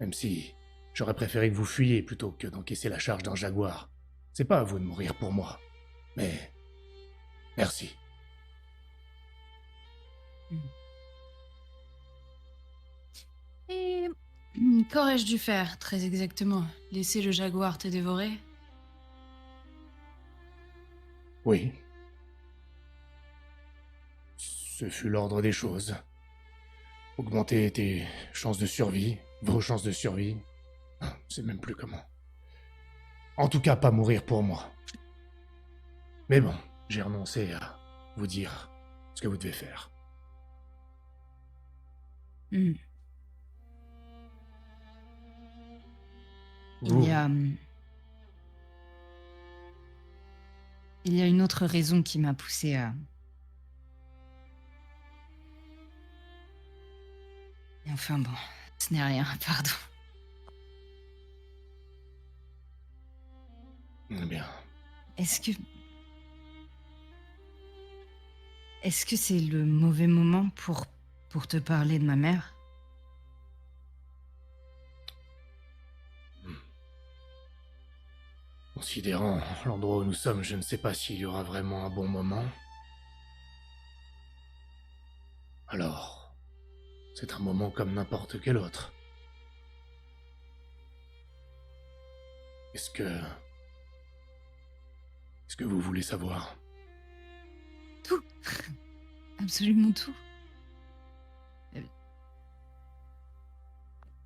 Même si j'aurais préféré que vous fuyiez plutôt que d'encaisser la charge d'un jaguar. C'est pas à vous de mourir pour moi. Mais... merci. Et qu'aurais-je dû faire, très exactement? Laisser le jaguar te dévorer? Oui. Ce fut l'ordre des choses. Augmenter tes chances de survie, vos chances de survie. Je sais même plus comment. En tout cas, pas mourir pour moi. Mais bon, j'ai renoncé à vous dire ce que vous devez faire. Hmm. Vous, Il y a une autre raison qui m'a poussé à... Enfin bon, ce n'est rien, pardon. eh bien, Est-ce que c'est le mauvais moment pour te parler de ma mère? considérant l'endroit où nous sommes, je ne sais pas s'il y aura vraiment un bon moment. Alors, c'est un moment comme n'importe quel autre. Est-ce que vous voulez savoir? Tout. Absolument tout.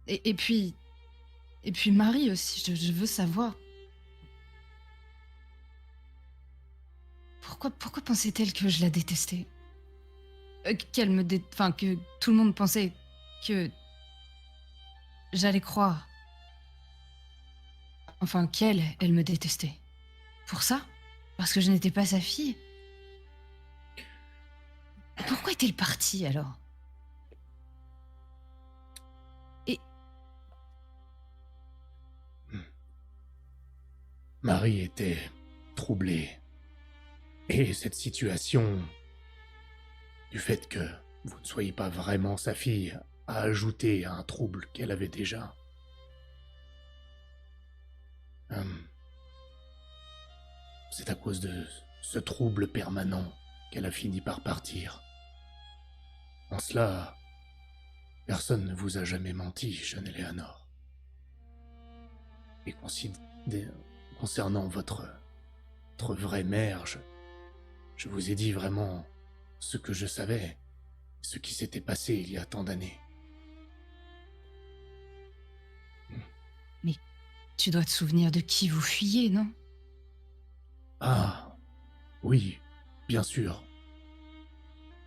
Et puis Marie aussi, je veux savoir. Pourquoi pensait-elle que je la détestais? Enfin, que tout le monde pensait que j'allais croire. Enfin, elle me détestait. Pour ça? Parce que je n'étais pas sa fille? Pourquoi est-elle partie alors? Et Marie était troublée. Et cette situation, du fait que vous ne soyez pas vraiment sa fille, a ajouté à un trouble qu'elle avait déjà. C'est à cause de ce trouble permanent qu'elle a fini par partir. En cela, personne ne vous a jamais menti, jeune Eleanor. Et concernant votre vraie mère, je vous ai dit vraiment ce que je savais, ce qui s'était passé il y a tant d'années. mais tu dois te souvenir de qui vous fuyez, non? Ah, oui, bien sûr.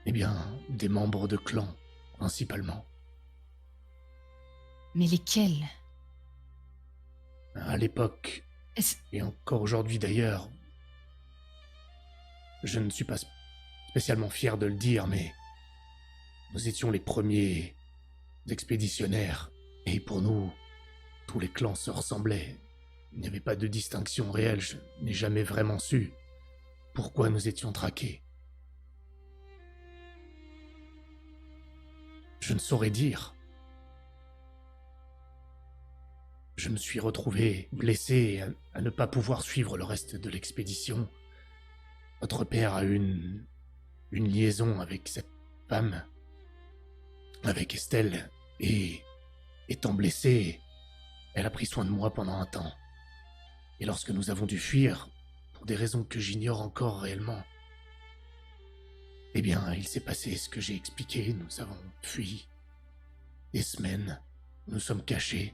Eh bien, des membres de clan, principalement. Mais lesquels? À l'époque, Est-ce- et encore aujourd'hui d'ailleurs, je ne suis pas spécialement fier de le dire, mais nous étions les premiers expéditionnaires, et pour nous, tous les clans se ressemblaient. Il n'y avait pas de distinction réelle, je n'ai jamais vraiment su pourquoi nous étions traqués. Je ne saurais dire. Je me suis retrouvé blessé à ne pas pouvoir suivre le reste de l'expédition. Votre père a eu une liaison avec cette femme, avec Estelle, et étant blessée, elle a pris soin de moi pendant un temps. Et lorsque nous avons dû fuir, pour des raisons que j'ignore encore réellement, eh bien, il s'est passé ce que j'ai expliqué, nous avons fui. Des semaines, nous sommes cachés,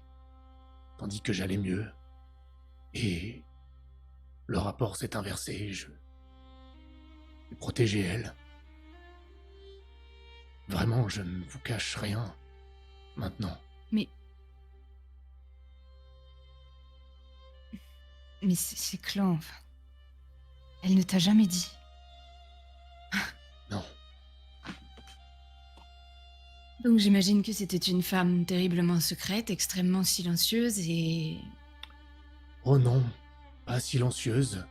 tandis que j'allais mieux. Et le rapport s'est inversé, je l'ai protégée elle. Vraiment, je ne vous cache rien, maintenant. Mais ces clans, enfin, elle ne t'a jamais dit. Non. Donc j'imagine que c'était une femme terriblement secrète, extrêmement silencieuse et... Oh non, pas silencieuse.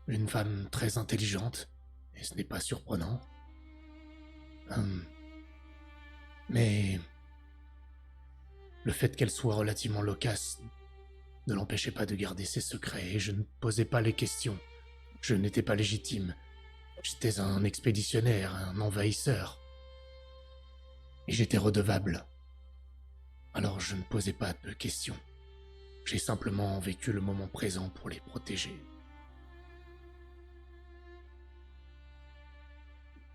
Une femme très intelligente, et ce n'est pas surprenant. Mais le fait qu'elle soit relativement loquace ne l'empêchait pas de garder ses secrets, et je ne posais pas les questions. Je n'étais pas légitime. J'étais un expéditionnaire, un envahisseur. Et j'étais redevable. Alors je ne posais pas de questions. J'ai simplement vécu le moment présent pour les protéger.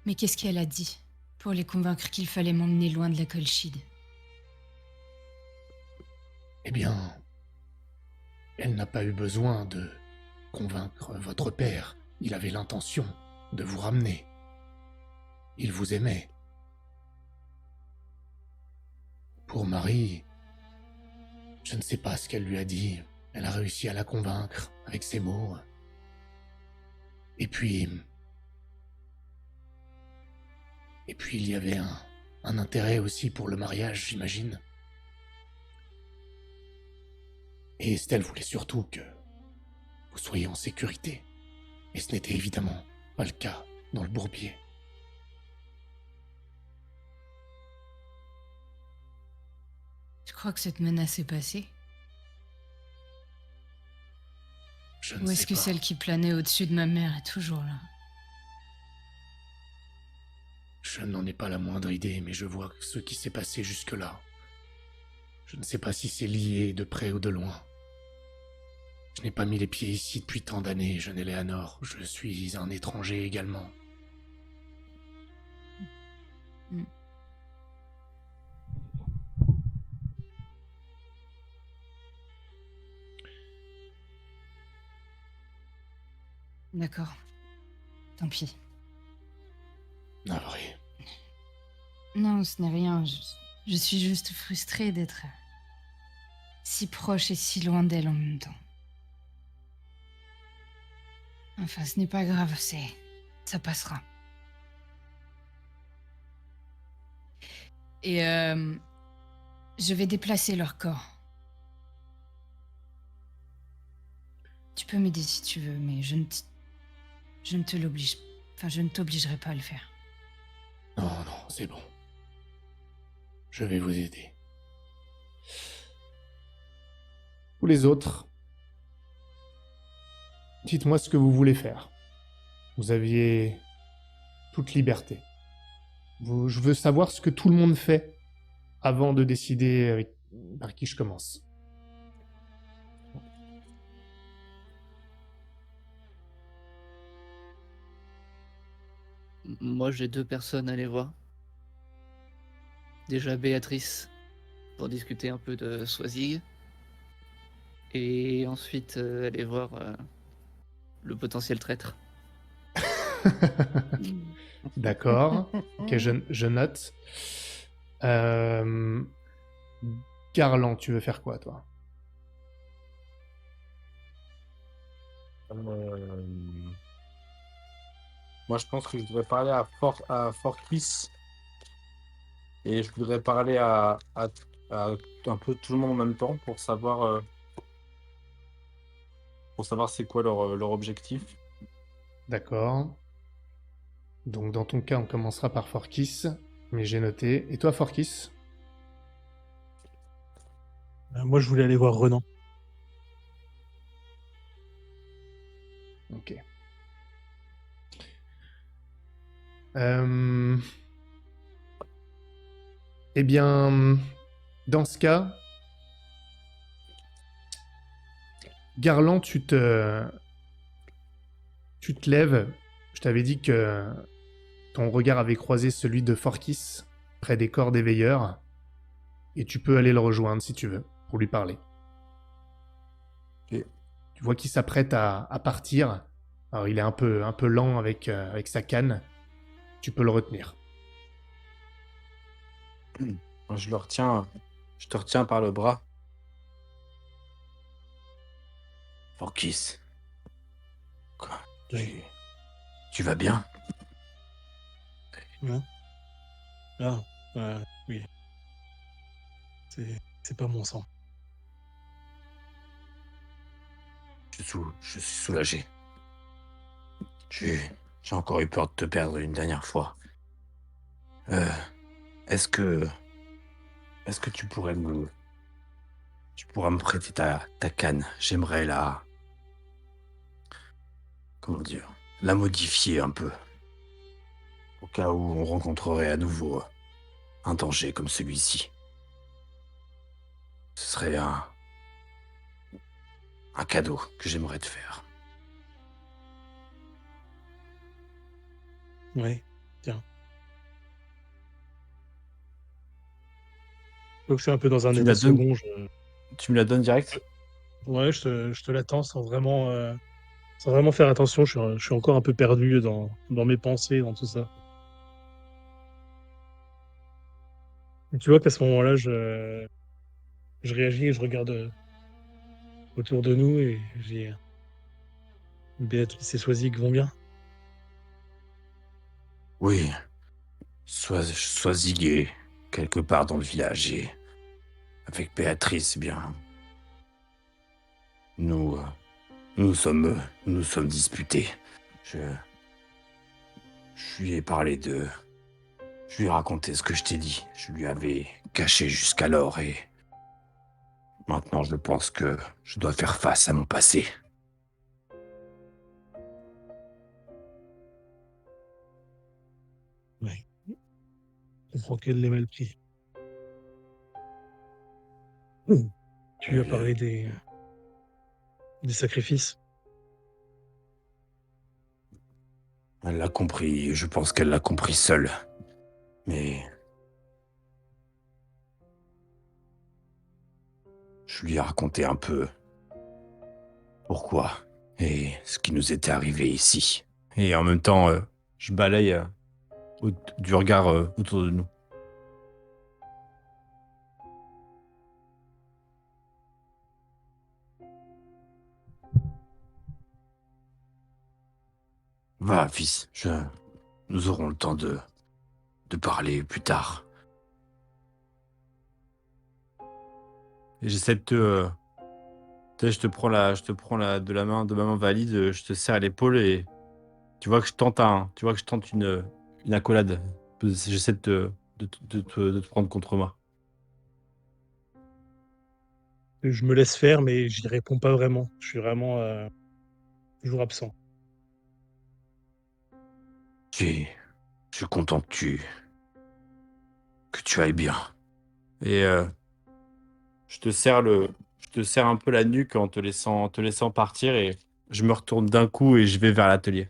Mais qu'est-ce qu'elle a dit pour les convaincre qu'il fallait m'emmener loin de la Colchide? Eh bien, Elle n'a pas eu besoin de convaincre votre père. Il avait l'intention de vous ramener. Il vous aimait. Pour Marie, je ne sais pas ce qu'elle lui a dit. Elle a réussi à la convaincre avec ses mots. Et puis il y avait un intérêt aussi pour le mariage, j'imagine. Et Estelle voulait surtout que vous soyez en sécurité. Et ce n'était évidemment pas le cas dans le bourbier. Tu crois que cette menace est passée? Je ne Ou sais est-ce que pas. celle qui planait au-dessus de ma mère est toujours là? Je n'en ai pas la moindre idée, mais je vois ce qui s'est passé jusque-là. Je ne sais pas si c'est lié de près ou de loin. Je n'ai pas mis les pieds ici depuis tant d'années, jeune Eleanor. Je suis un étranger également. D'accord. Tant pis. Navré. Non, ce n'est rien. Je suis juste frustrée d'être si proche et si loin d'elle en même temps. Enfin, ce n'est pas grave, ça passera. Et je vais déplacer leur corps. Tu peux m'aider si tu veux, mais je ne te l'oblige. Enfin, je ne t'obligerai pas à le faire. Non, non, c'est bon. Je vais vous aider. Vous les autres, dites-moi ce que vous voulez faire. Vous aviez toute liberté. Je veux savoir ce que tout le monde fait avant de décider par qui je commence. Moi, j'ai 2 personnes à aller voir. Déjà Béatrice, pour discuter un peu de Swazig. Et ensuite, aller voir le potentiel traître. D'accord. Ok, je note. Garland, tu veux faire quoi, toi? Moi, je pense que je devrais parler à Forkis et je voudrais parler à un peu tout le monde en même temps pour savoir c'est quoi leur objectif. D'accord. Donc, dans ton cas, on commencera par Forkis, mais j'ai noté. Et toi, Forkis? Moi, je voulais aller voir Renan. Ok. Eh bien, dans ce cas, Garland, tu te lèves. Je t'avais dit que ton regard avait croisé celui de Forkis près des corps des veilleurs, et tu peux aller le rejoindre si tu veux, pour lui parler. Ok. Tu vois qu'il s'apprête à partir. Alors il est un peu lent avec sa canne. Tu peux le retenir. Je te retiens par le bras. Forkis. Quoi? Oui. Tu vas bien? Hein? Ah, oui. C'est pas mon sang. Je suis soulagé. J'ai encore eu peur de te perdre une dernière fois. Est-ce que tu pourrais me prêter ta canne? J'aimerais comment dire, la modifier un peu. Au cas où on rencontrerait à nouveau un danger comme celui-ci. Ce serait un cadeau que j'aimerais te faire. Ouais, tiens. Donc je suis un peu dans un Tu me état la donnes second. Tu me la donnes direct? Ouais, je te l'attends sans vraiment faire attention. Je suis encore un peu perdu dans mes pensées, dans tout ça. Et tu vois qu'à ce moment-là, je réagis et je regarde autour de nous et j'ai Béatrice et Soisig vont bien. Oui, soit zigué quelque part dans le village et avec Béatrice, eh bien, nous, nous nous sommes disputés. Je, je lui ai parlé de, je lui ai raconté ce que je t'ai dit. Je lui avais caché jusqu'alors et maintenant je pense que je dois faire face à mon passé. Ouais. Je comprends qu'elle l'ait mal pris. Mmh. Tu lui as Elle, parlé des sacrifices. elle l'a compris, je pense qu'elle l'a compris seule. Mais je lui ai raconté un peu pourquoi et ce qui nous était arrivé ici. Et en même temps, je balaye du regard autour de nous. Va, fils, nous aurons le temps de parler plus tard. Et j'essaie de te... tu sais, je te prends de la main, de ma main valide, je te serre à l'épaule et tu vois que je tente une accolade. J'essaie de te prendre contre moi. Je me laisse faire, mais j'y réponds pas vraiment. Je suis vraiment toujours absent. Je suis content que tu ailles bien. Et je te serre je te serre un peu la nuque en te laissant partir et je me retourne d'un coup et je vais vers l'atelier.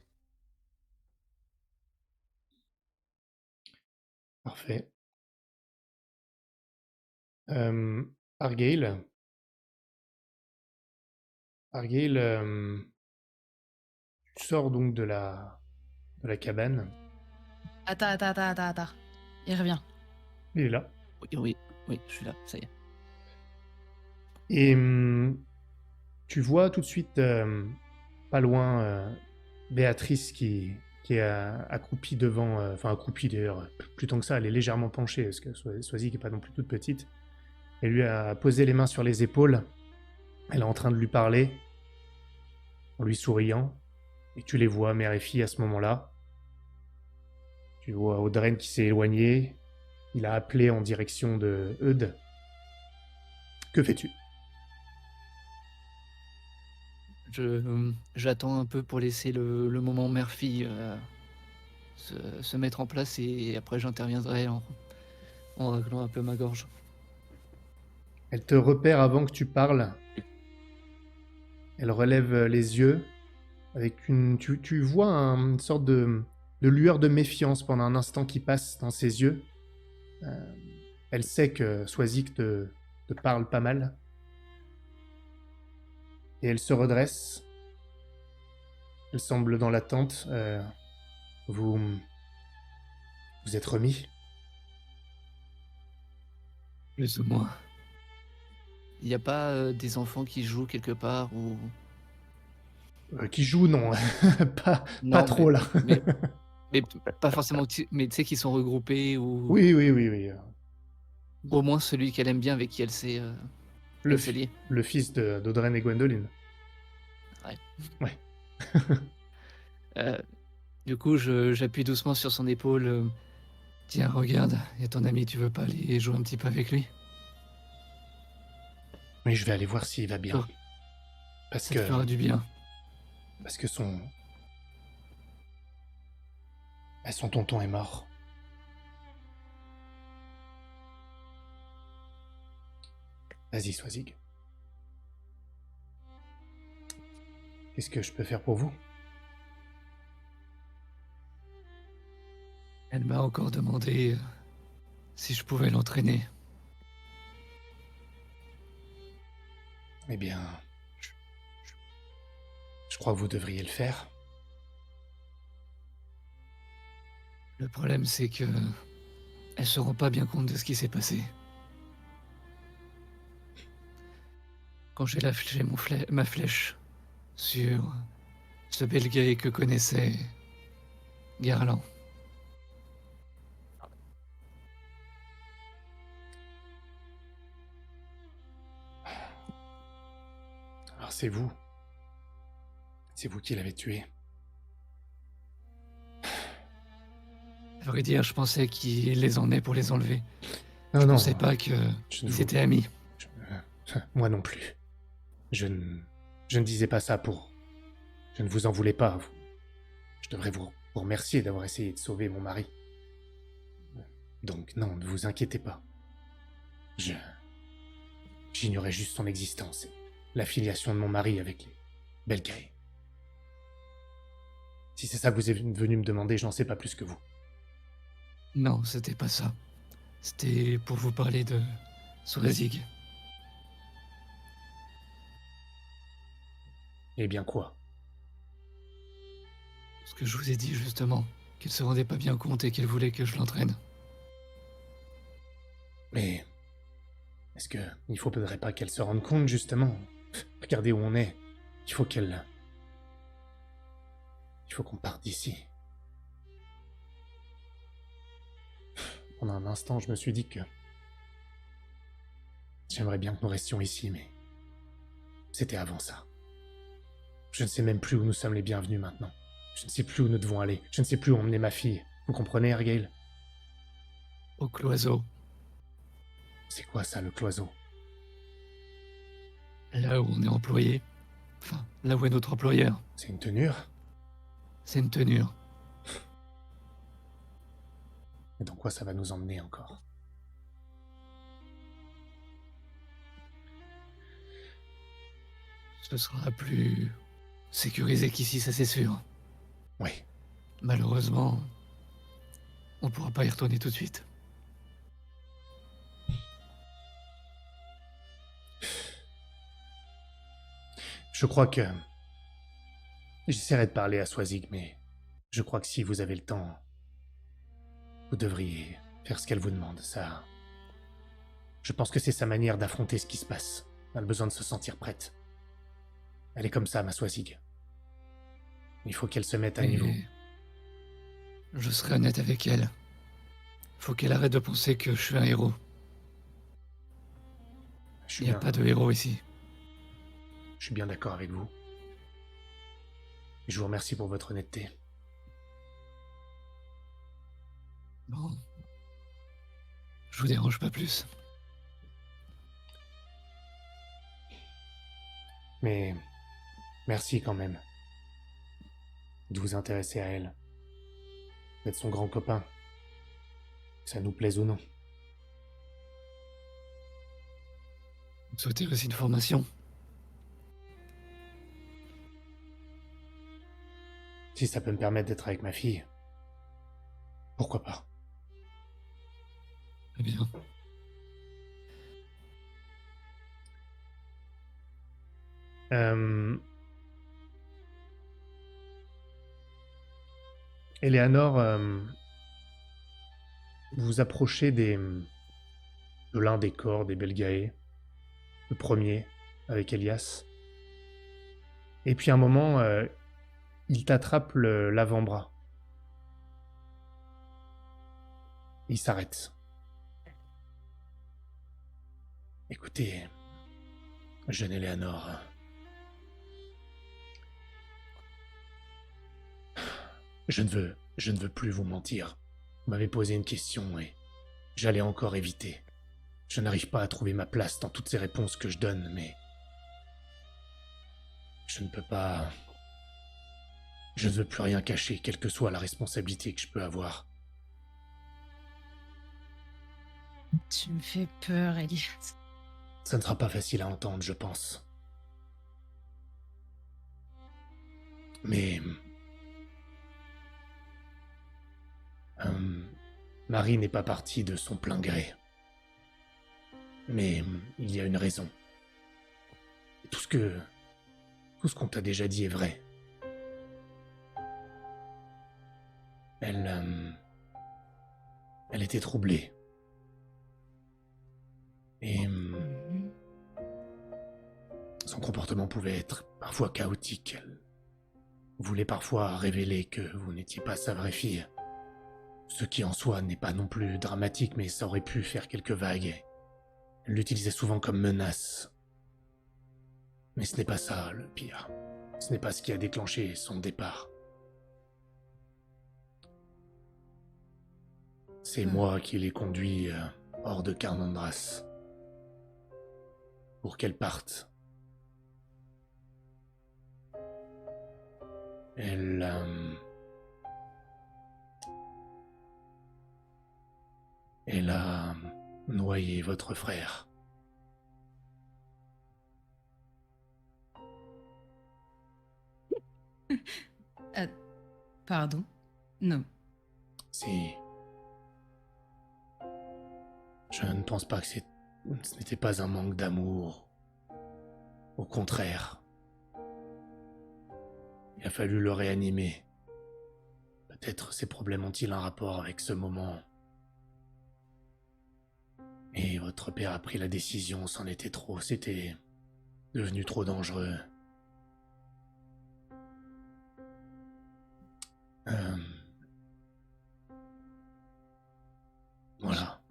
Parfait. Euh, Argyle, Argyle, tu sors donc de la cabane. Attends. Il revient. Il est là. Oui, je suis là, ça y est. Et tu vois tout de suite, pas loin, Béatrice qui est accroupie devant, enfin accroupie d'ailleurs, plus tant que ça, elle est légèrement penchée, parce que Soisy qui est pas non plus toute petite. Elle lui a posé les mains sur les épaules, elle est en train de lui parler, en lui souriant, et tu les vois, mère et fille, à ce moment-là. Tu vois Audren qui s'est éloigné, il a appelé en direction de Eudes. Que fais-tu? J'attends un peu pour laisser le moment mère-fille se mettre en place et après j'interviendrai en réglant un peu ma gorge. Elle te repère avant que tu parles, elle relève les yeux, avec tu vois une sorte de lueur de méfiance pendant un instant qui passe dans ses yeux. Euh, Elle sait que Swazik te parle pas mal. Et elle se redresse. Elle semble dans l'attente. Vous vous êtes remis? Plus ou moins. Il n'y a pas des enfants qui jouent quelque part ou... Qui joue, non. Pas Non, trop, là. mais pas forcément, mais tu sais, qui sont regroupés ou Oui. au moins celui qu'elle aime bien avec qui Le, elle s'est liée. le fils d'Audren et Gwendoline. Ouais. Ouais. Euh, du coup, j'appuie doucement sur son épaule. Tiens, regarde, il y a ton ami, tu veux pas aller jouer un petit peu avec lui? Mais je vais aller voir s'il va bien. Oh, Parce ça te que, fera du bien. parce que son tonton est mort. Vas-y, Swazig. Qu'est-ce que je peux faire pour vous? Elle m'a encore demandé si je pouvais l'entraîner. Eh bien, Je crois que vous devriez le faire. Le problème, c'est que elles se rendent pas bien compte de ce qui s'est passé. Quand j'ai lâché ma flèche sur ce Belgae que connaissait Garland, Alors c'est vous. C'est vous qui l'avez tué. à vrai dire, je pensais qu'il les emmenait pour les enlever. Non, Je non. pensais pas je ne qu'ils vous- étaient amis. Moi non plus. Je ne disais pas ça pour... Je ne vous en voulais pas. Je devrais vous remercier d'avoir essayé de sauver mon mari. Donc non, ne vous inquiétez pas. J'ignorais juste son existence et l'affiliation de mon mari avec les Belgae. Si c'est ça que vous êtes venu me demander, j'en sais pas plus que vous. Non, c'était pas ça. C'était pour vous parler de Swazig. Eh bien quoi? Ce que je vous ai dit justement, qu'elle se rendait pas bien compte et qu'elle voulait que je l'entraîne. Mais... Est-ce que il faudrait pas qu'elle se rende compte, justement? Regardez où on est. Il faut qu'on parte d'ici. Pendant un instant, je me suis dit que... J'aimerais bien que nous restions ici, mais... C'était avant ça. Je ne sais même plus où nous sommes les bienvenus maintenant. Je ne sais plus où nous devons aller. Je ne sais plus où emmener ma fille. Vous comprenez, Ergail? Au cloiseau, C'est quoi ça, le cloiseau? là où on est employé. Enfin, là où est notre employeur. C'est une tenure? C'est une tenure. Et dans quoi ça va nous emmener encore? Ce sera plus sécurisé qu'ici, ça c'est sûr. Oui. Malheureusement, on pourra pas y retourner tout de suite. Je crois que... J'essaierai de parler à Swazig, mais... Je crois que si vous avez le temps... Vous devriez faire ce qu'elle vous demande, ça... Je pense que c'est sa manière d'affronter ce qui se passe. Elle a besoin de se sentir prête. Elle est comme ça, ma Swazig. Il faut qu'elle se mette à Mais niveau. je serai honnête avec elle. Faut qu'elle arrête de penser que je suis un héros. Je Il suis n'y a bien, pas de héros ici. je suis bien d'accord avec vous. Et je vous remercie pour votre honnêteté. Bon. Je vous dérange pas plus. Mais... Merci quand même. De vous intéresser à elle. D'être son grand copain. Que ça nous plaise ou non. Vous souhaitez aussi une formation? Si ça peut me permettre d'être avec ma fille. Pourquoi pas? Très bien. Eleanor, vous vous approchez de l'un des corps des Belgae, le premier, avec Elias. Et puis à un moment, il t'attrape l'avant-bras. Il s'arrête. Écoutez, jeune Eleanor, je ne veux plus vous mentir. Vous m'avez posé une question et j'allais encore éviter. Je n'arrive pas à trouver ma place dans toutes ces réponses que je donne, mais... Je ne peux pas... Je ne veux plus rien cacher, quelle que soit la responsabilité que je peux avoir. Tu me fais peur, Elias. Ça ne sera pas facile à entendre, je pense. Mais... Marie n'est pas partie de son plein gré. Mais il y a une raison. Tout ce qu'on t'a déjà dit est vrai. Elle était troublée. Et Mhm. son comportement pouvait être parfois chaotique. Elle voulait parfois révéler que vous n'étiez pas sa vraie fille. Ce qui en soi n'est pas non plus dramatique, mais ça aurait pu faire quelques vagues. Elle l'utilisait souvent comme menace. Mais ce n'est pas ça le pire. Ce n'est pas ce qui a déclenché son départ. C'est moi qui l'ai conduit hors de Carnandras. Pour qu'elle parte. Elle a noyé votre frère. Pardon? Non. Si. Je ne pense pas que ce n'était pas un manque d'amour. Au contraire. Il a fallu le réanimer. Peut-être ces problèmes ont-ils un rapport avec ce moment. Et votre père a pris la décision, c'en était trop, c'était devenu trop dangereux. Voilà.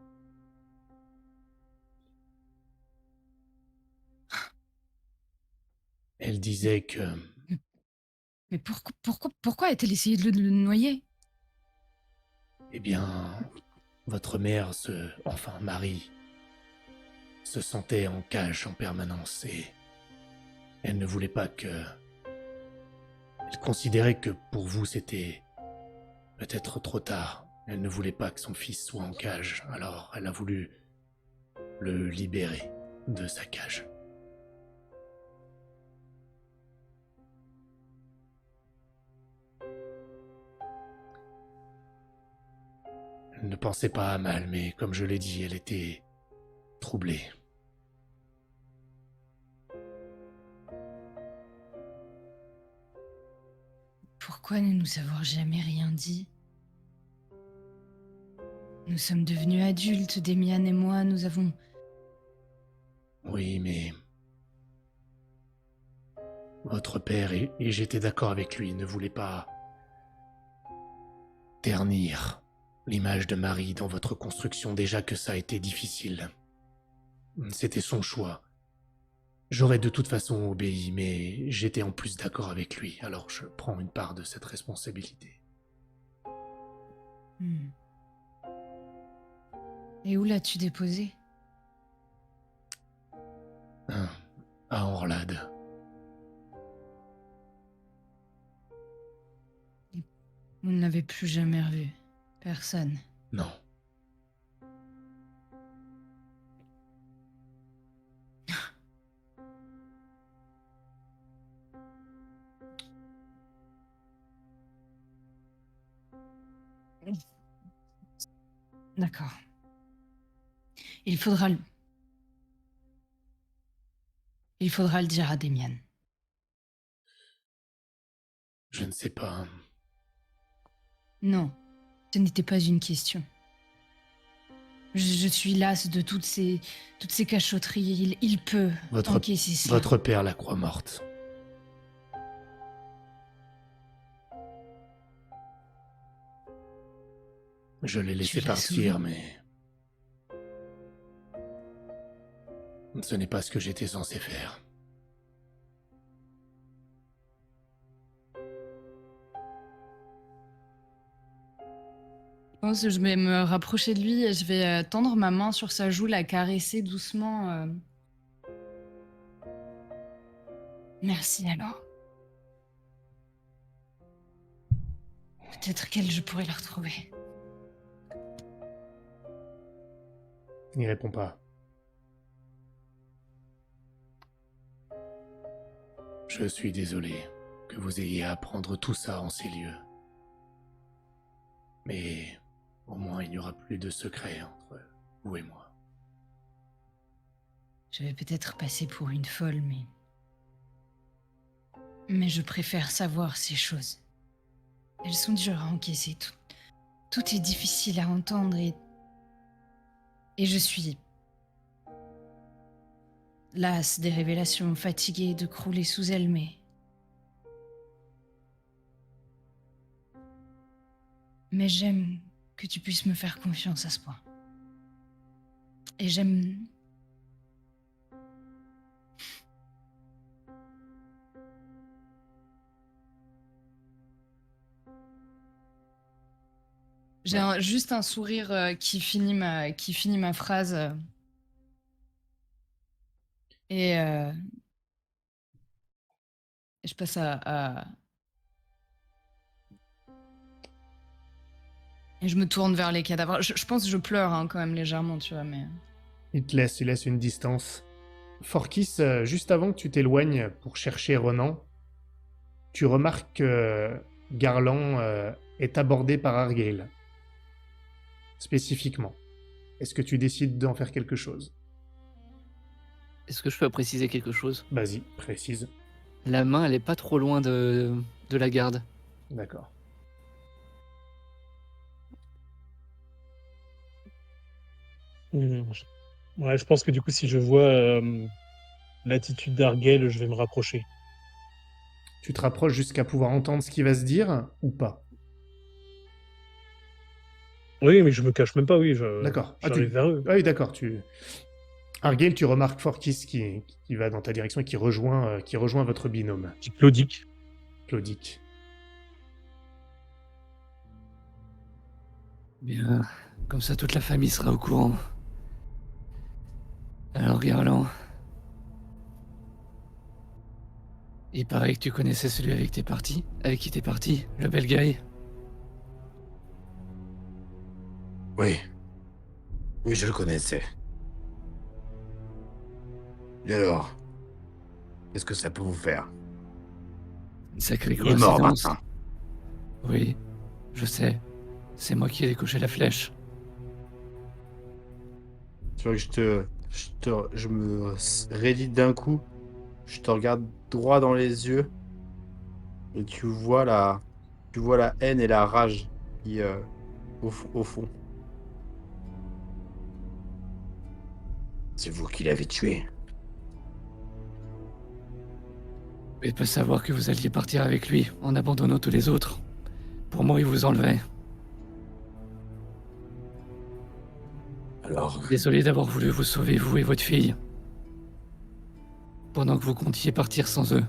Elle disait que... Mais pourquoi a-t-elle essayé de le noyer? Eh bien, votre mère, Marie, se sentait en cage en permanence et elle ne voulait pas que... Elle considérait que pour vous c'était peut-être trop tard. Elle ne voulait pas que son fils soit en cage, alors elle a voulu le libérer de sa cage. Elle ne pensait pas à mal, mais comme je l'ai dit, elle était troublée. Pourquoi ne nous avoir jamais rien dit? Nous sommes devenus adultes, Demian et moi, nous avons... Oui, mais... Votre père, et j'étais d'accord avec lui, ne voulait pas ternir l'image de Marie dans votre construction, déjà que ça a été difficile. C'était son choix. J'aurais de toute façon obéi, mais j'étais en plus d'accord avec lui, alors je prends une part de cette responsabilité. Et où l'as-tu déposé? À Orlade. Vous ne l'avez plus jamais revu. Personne. Non. D'accord. Il faudra le dire à Demian. Je ne sais pas. Non, ce n'était pas une question. Je suis lasse de toutes ces cachotteries. Il peut encaisser cela. Votre père la croit morte. Je l'ai laissé partir, mais... Ce n'est pas ce que j'étais censé faire. Je pense que je vais me rapprocher de lui et je vais tendre ma main sur sa joue, la caresser doucement. Merci alors. Peut-être qu'elle, je pourrais la retrouver. Il n'y répond pas. Je suis désolé que vous ayez à apprendre tout ça en ces lieux. Mais au moins il n'y aura plus de secret entre vous et moi. Je vais peut-être passer pour une folle, mais je préfère savoir ces choses. Elles sont dures à encaisser, Tout est difficile à entendre et je suis lasse des révélations, fatiguée de crouler sous elles, mais j'aime que tu puisses me faire confiance à ce point. Et j'aime... J'ai juste un sourire qui finit ma phrase. Et je passe Et je me tourne vers les cadavres. Je pense que je pleure hein, quand même légèrement, tu vois, mais... Il laisse une distance. Forkis, juste avant que tu t'éloignes pour chercher Ronan, tu remarques que Garland est abordé par Argyle. Spécifiquement. Est-ce que tu décides d'en faire quelque chose? Est-ce que je peux préciser quelque chose? Vas-y, précise. La main, elle est pas trop loin de la garde. D'accord. Ouais, je pense que du coup, si je vois l'attitude d'Argel, je vais me rapprocher. Tu te rapproches jusqu'à pouvoir entendre ce qui va se dire ou pas? Oui, mais je me cache même pas, oui. D'accord. J'arrive vers eux. Ah oui, d'accord. Argyle, tu remarques Forkis qui va dans ta direction et qui rejoint votre binôme, Petit Claudic. Claudic. Bien, comme ça toute la famille sera au courant. Alors Garland, il paraît que tu connaissais celui avec qui t'es parti, le bel guy. Oui. Oui, je le connaissais. Et alors? Qu'est-ce que ça peut vous faire? Une sacrée Il est mort coïncidence. maintenant. Oui, je sais. C'est moi qui ai décoché la flèche. Tu vois que je me raidis d'un coup. Je te regarde droit dans les yeux. Et tu vois la haine et la rage qui, au fond. C'est vous qui l'avez tué. Et peut savoir que vous alliez partir avec lui en abandonnant tous les autres. Pour moi, il vous enlevait. Alors, Désolé d'avoir voulu vous sauver, vous et votre fille. Pendant que vous comptiez partir sans eux.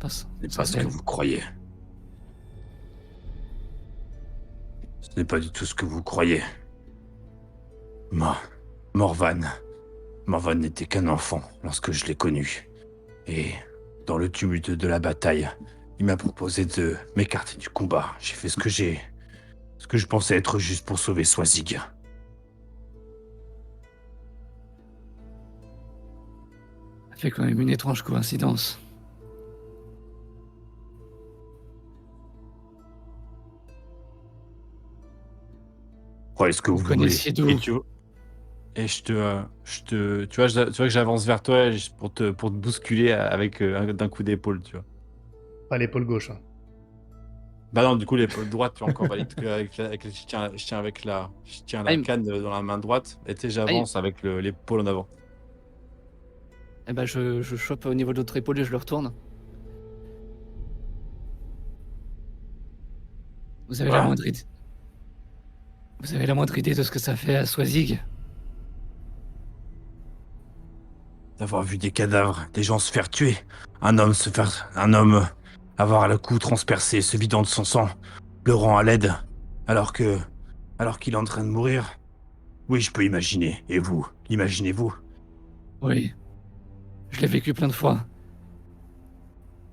c'est pas ce que vous croyez. Ce n'est pas du tout ce que vous croyez. Morvan n'était qu'un enfant lorsque je l'ai connu. Et dans le tumulte de la bataille, il m'a proposé de m'écarter du combat. J'ai fait ce que je pensais être juste pour sauver Swazig. Ça fait quand même une étrange coïncidence. Croyez ce que vous voulez. Connaissiez d'où? Et tu vois que j'avance vers toi pour te bousculer avec d'un coup d'épaule, tu vois. Pas l'épaule gauche. Hein. Bah non, du coup l'épaule droite, tu vois, encore valide je tiens la canne dans la main droite et tu sais, j'avance avec l'épaule en avant. Eh ben je chope au niveau de l'autre épaule et je le retourne. Vous avez la moindre idée. Vous avez la moindre idée de ce que ça fait à Swazig? D'avoir vu des cadavres, des gens se faire tuer, un homme avoir le cou transpercé, se vidant de son sang, pleurant à l'aide, alors qu'il est en train de mourir. Oui, je peux imaginer. Et vous, l'imaginez-vous? Oui. Je l'ai vécu plein de fois.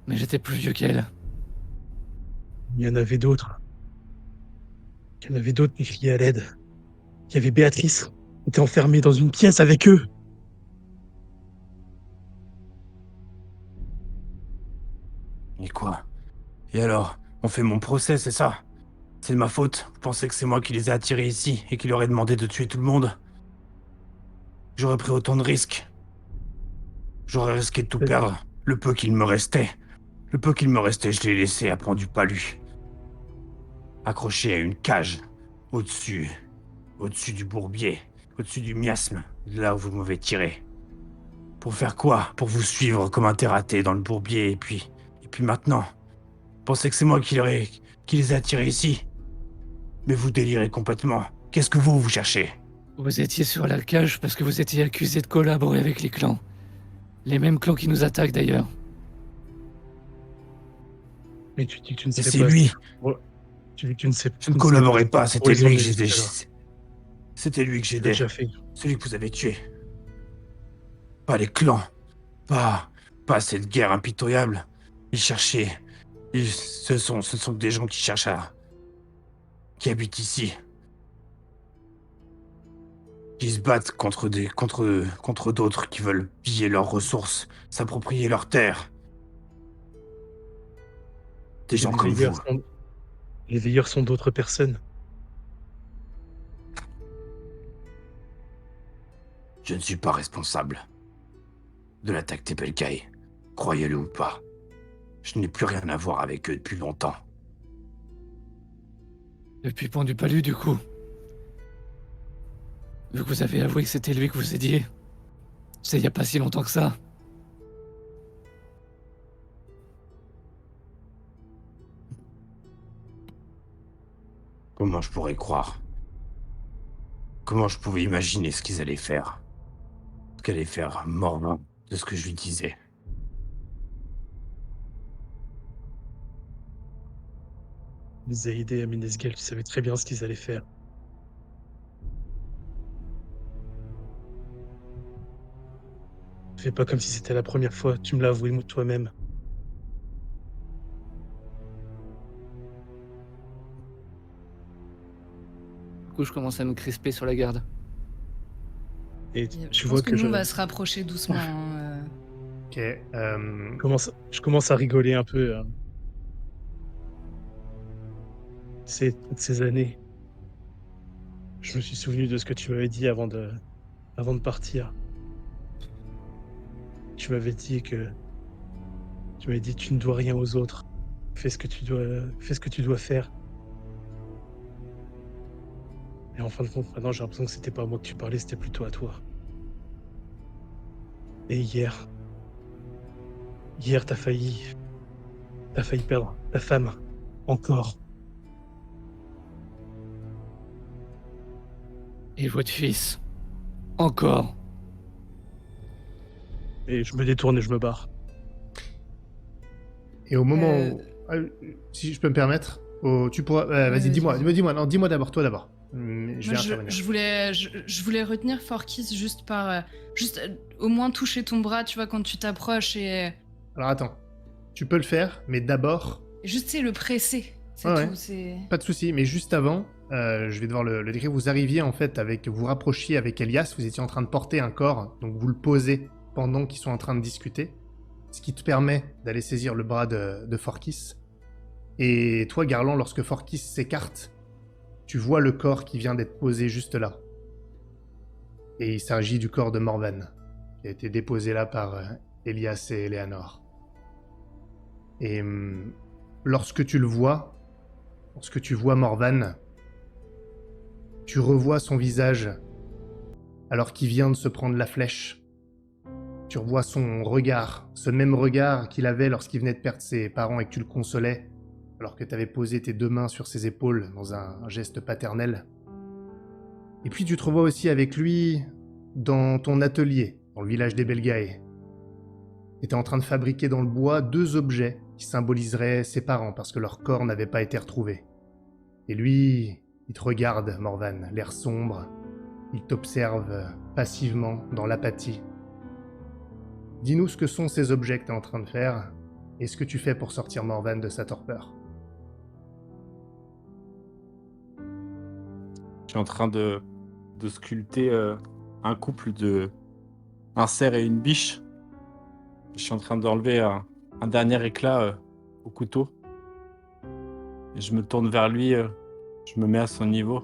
Mais j'étais plus vieux qu'elle. Il y en avait d'autres. Il y en avait d'autres qui criaient à l'aide. Il y avait Béatrice, qui était enfermée dans une pièce avec eux. Et quoi? Et alors? On fait mon procès, c'est ça? C'est de ma faute? Vous pensez que c'est moi qui les ai attirés ici et qui leur ai demandé de tuer tout le monde? J'aurais pris autant de risques. J'aurais risqué de tout perdre. Le peu qu'il me restait, je l'ai laissé à prendre du palu. accroché à une cage, au-dessus du bourbier, au-dessus du miasme, de là où vous m'avez tiré. Pour faire quoi? Pour vous suivre comme un terraté dans le bourbier, et puis maintenant, pensez que c'est moi qui les ai attirés ici. Mais vous délirez complètement. Qu'est-ce que vous cherchez? Vous étiez sur la cage parce que vous étiez accusé de collaborer avec les clans. Les mêmes clans qui nous attaquent d'ailleurs. Mais tu dis que tu ne Et sais c'est pas. lui. Tu dis que tu ne sais Je ne tu sais collaborais pas, pour les emmener c'était jusque-là. lui que Tu l'as j'aidais. déjà fait. Celui que vous avez tué. Pas les clans. Pas cette guerre impitoyable. Ils cherchaient. Ce sont des gens qui cherchent qui habitent ici. Qui se battent contre d'autres qui veulent piller leurs ressources, s'approprier leurs terres. Des gens comme vous. Les veilleurs sont d'autres personnes. Je ne suis pas responsable de l'attaque des Belgae, croyez-le ou pas. Je n'ai plus rien à voir avec eux depuis longtemps. Depuis Pont du Palu, du coup. Vu que vous avez avoué que c'était lui que vous aidiez. C'est il y a pas si longtemps que ça. Comment je pourrais croire? Comment je pouvais imaginer ce qu'ils allaient faire? Ce qu'allait faire Morvan de ce que je lui disais. Ils les a aidés à Ménesgal, tu savais très bien ce qu'ils allaient faire. Fais pas comme si c'était la première fois, tu me l'as avoué toi-même. Du coup, je commence à me crisper sur la garde. Et Je tu pense vois que que nous, on va se rapprocher doucement. Ok. je commence à rigoler un peu. C'est toutes ces années. Je me suis souvenu de ce que tu m'avais dit avant de partir. Tu m'avais dit tu ne dois rien aux autres. Fais ce que tu dois faire. Et en fin de compte, maintenant j'ai l'impression que c'était pas à moi que tu parlais, c'était plutôt à toi. Et hier, t'as failli perdre ta femme. Encore. Et votre fils. Encore. Et je me détourne et je me barre. Et au moment où... si je peux me permettre, tu pourras... vas-y, dis-moi, non, dis-moi d'abord, toi d'abord. Je vais intervenir. Je voulais retenir Forkis juste par... au moins toucher ton bras, tu vois, quand tu t'approches et... Alors attends, tu peux le faire, mais d'abord... Juste, c'est le presser, c'est Ouais, tout, ouais. c'est... Pas de souci, mais juste avant, je vais devoir le décrire. Vous arriviez en fait vous rapprochiez avec Elias, vous étiez en train de porter un corps, donc vous le posez pendant qu'ils sont en train de discuter, ce qui te permet d'aller saisir le bras de Forkis. Et toi, Garland, lorsque Forkis s'écarte, tu vois le corps qui vient d'être posé juste là. Et il s'agit du corps de Morvan, qui a été déposé là par Elias et Eleanor. Et lorsque tu vois Morvan, tu revois son visage alors qu'il vient de se prendre la flèche. Tu revois son regard, ce même regard qu'il avait lorsqu'il venait de perdre ses parents et que tu le consolais, alors que tu avais posé tes deux mains sur ses épaules dans un geste paternel. Et puis tu te revois aussi avec lui dans ton atelier, dans le village des Belgae. Tu étais en train de fabriquer dans le bois 2 objets qui symboliseraient ses parents parce que leur corps n'avait pas été retrouvé. Et lui, il te regarde, Morvan, l'air sombre. Il t'observe passivement dans l'apathie. Dis-nous ce que sont ces objets que tu es en train de faire et ce que tu fais pour sortir Morvan de sa torpeur. Je suis en train de sculpter un couple un cerf et une biche. Je suis en train d'enlever un dernier éclat au couteau. Et je me tourne vers lui, je me mets à son niveau.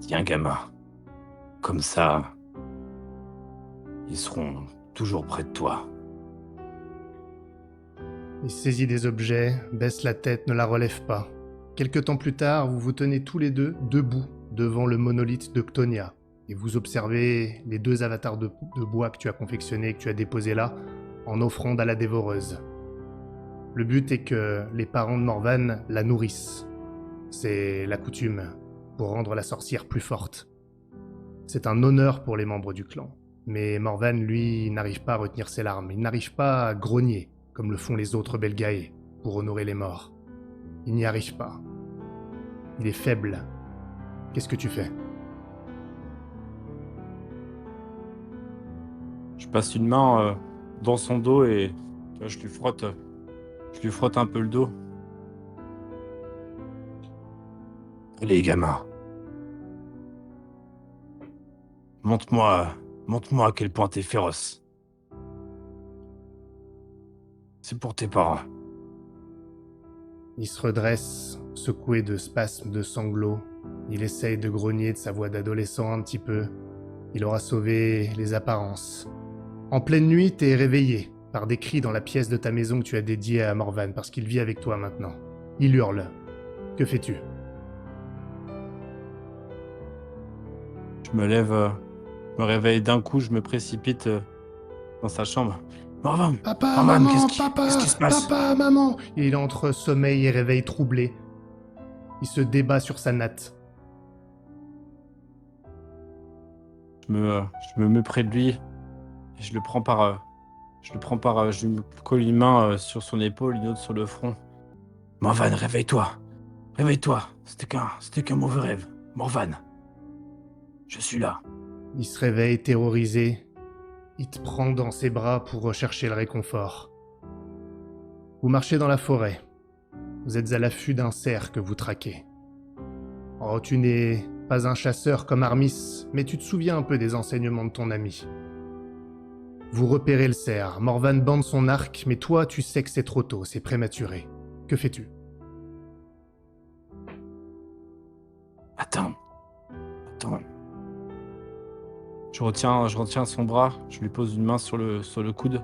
Tiens, gamin. Comme ça, ils seront toujours près de toi. Il saisit des objets, baisse la tête, ne la relève pas. Quelque temps plus tard, vous vous tenez tous les deux debout devant le monolithe de Ctonia et vous observez les 2 avatars de bois que tu as confectionnés et que tu as déposés là en offrande à la dévoreuse. Le but est que les parents de Morvan la nourrissent. C'est la coutume pour rendre la sorcière plus forte. C'est un honneur pour les membres du clan. Mais Morvan, lui, n'arrive pas à retenir ses larmes. Il n'arrive pas à grogner, comme le font les autres Belgae, pour honorer les morts. Il n'y arrive pas. Il est faible. Qu'est-ce que tu fais ? Je passe une main dans son dos et je lui frotte un peu le dos. Allez, gamin. Montre-moi à quel point t'es féroce. C'est pour tes parents. Il se redresse, secoué de spasmes de sanglots. Il essaye de grogner de sa voix d'adolescent un petit peu. Il aura sauvé les apparences. En pleine nuit, t'es réveillé par des cris dans la pièce de ta maison que tu as dédiée à Morvan parce qu'il vit avec toi maintenant. Il hurle. Que fais-tu ? Je me lève, me réveille d'un coup, je me précipite dans sa chambre. Morvan, Papa, Morvan, maman, qu'est-ce qui se passe ? papa, maman. Il est entre sommeil et réveil troublé. Il se débat sur sa natte. Je me mets près de lui et je le colle une main sur son épaule, une autre sur le front. Morvan, réveille-toi, c'était qu'un mauvais rêve. Morvan, je suis là. Il se réveille terrorisé. Il te prend dans ses bras pour rechercher le réconfort. Vous marchez dans la forêt. Vous êtes à l'affût d'un cerf que vous traquez. Oh, tu n'es pas un chasseur comme Armis, mais tu te souviens un peu des enseignements de ton ami. Vous repérez le cerf. Morvan bande son arc, mais toi, tu sais que c'est trop tôt, c'est prématuré. Que fais-tu ? Attends. Je retiens son bras, je lui pose une main sur le coude.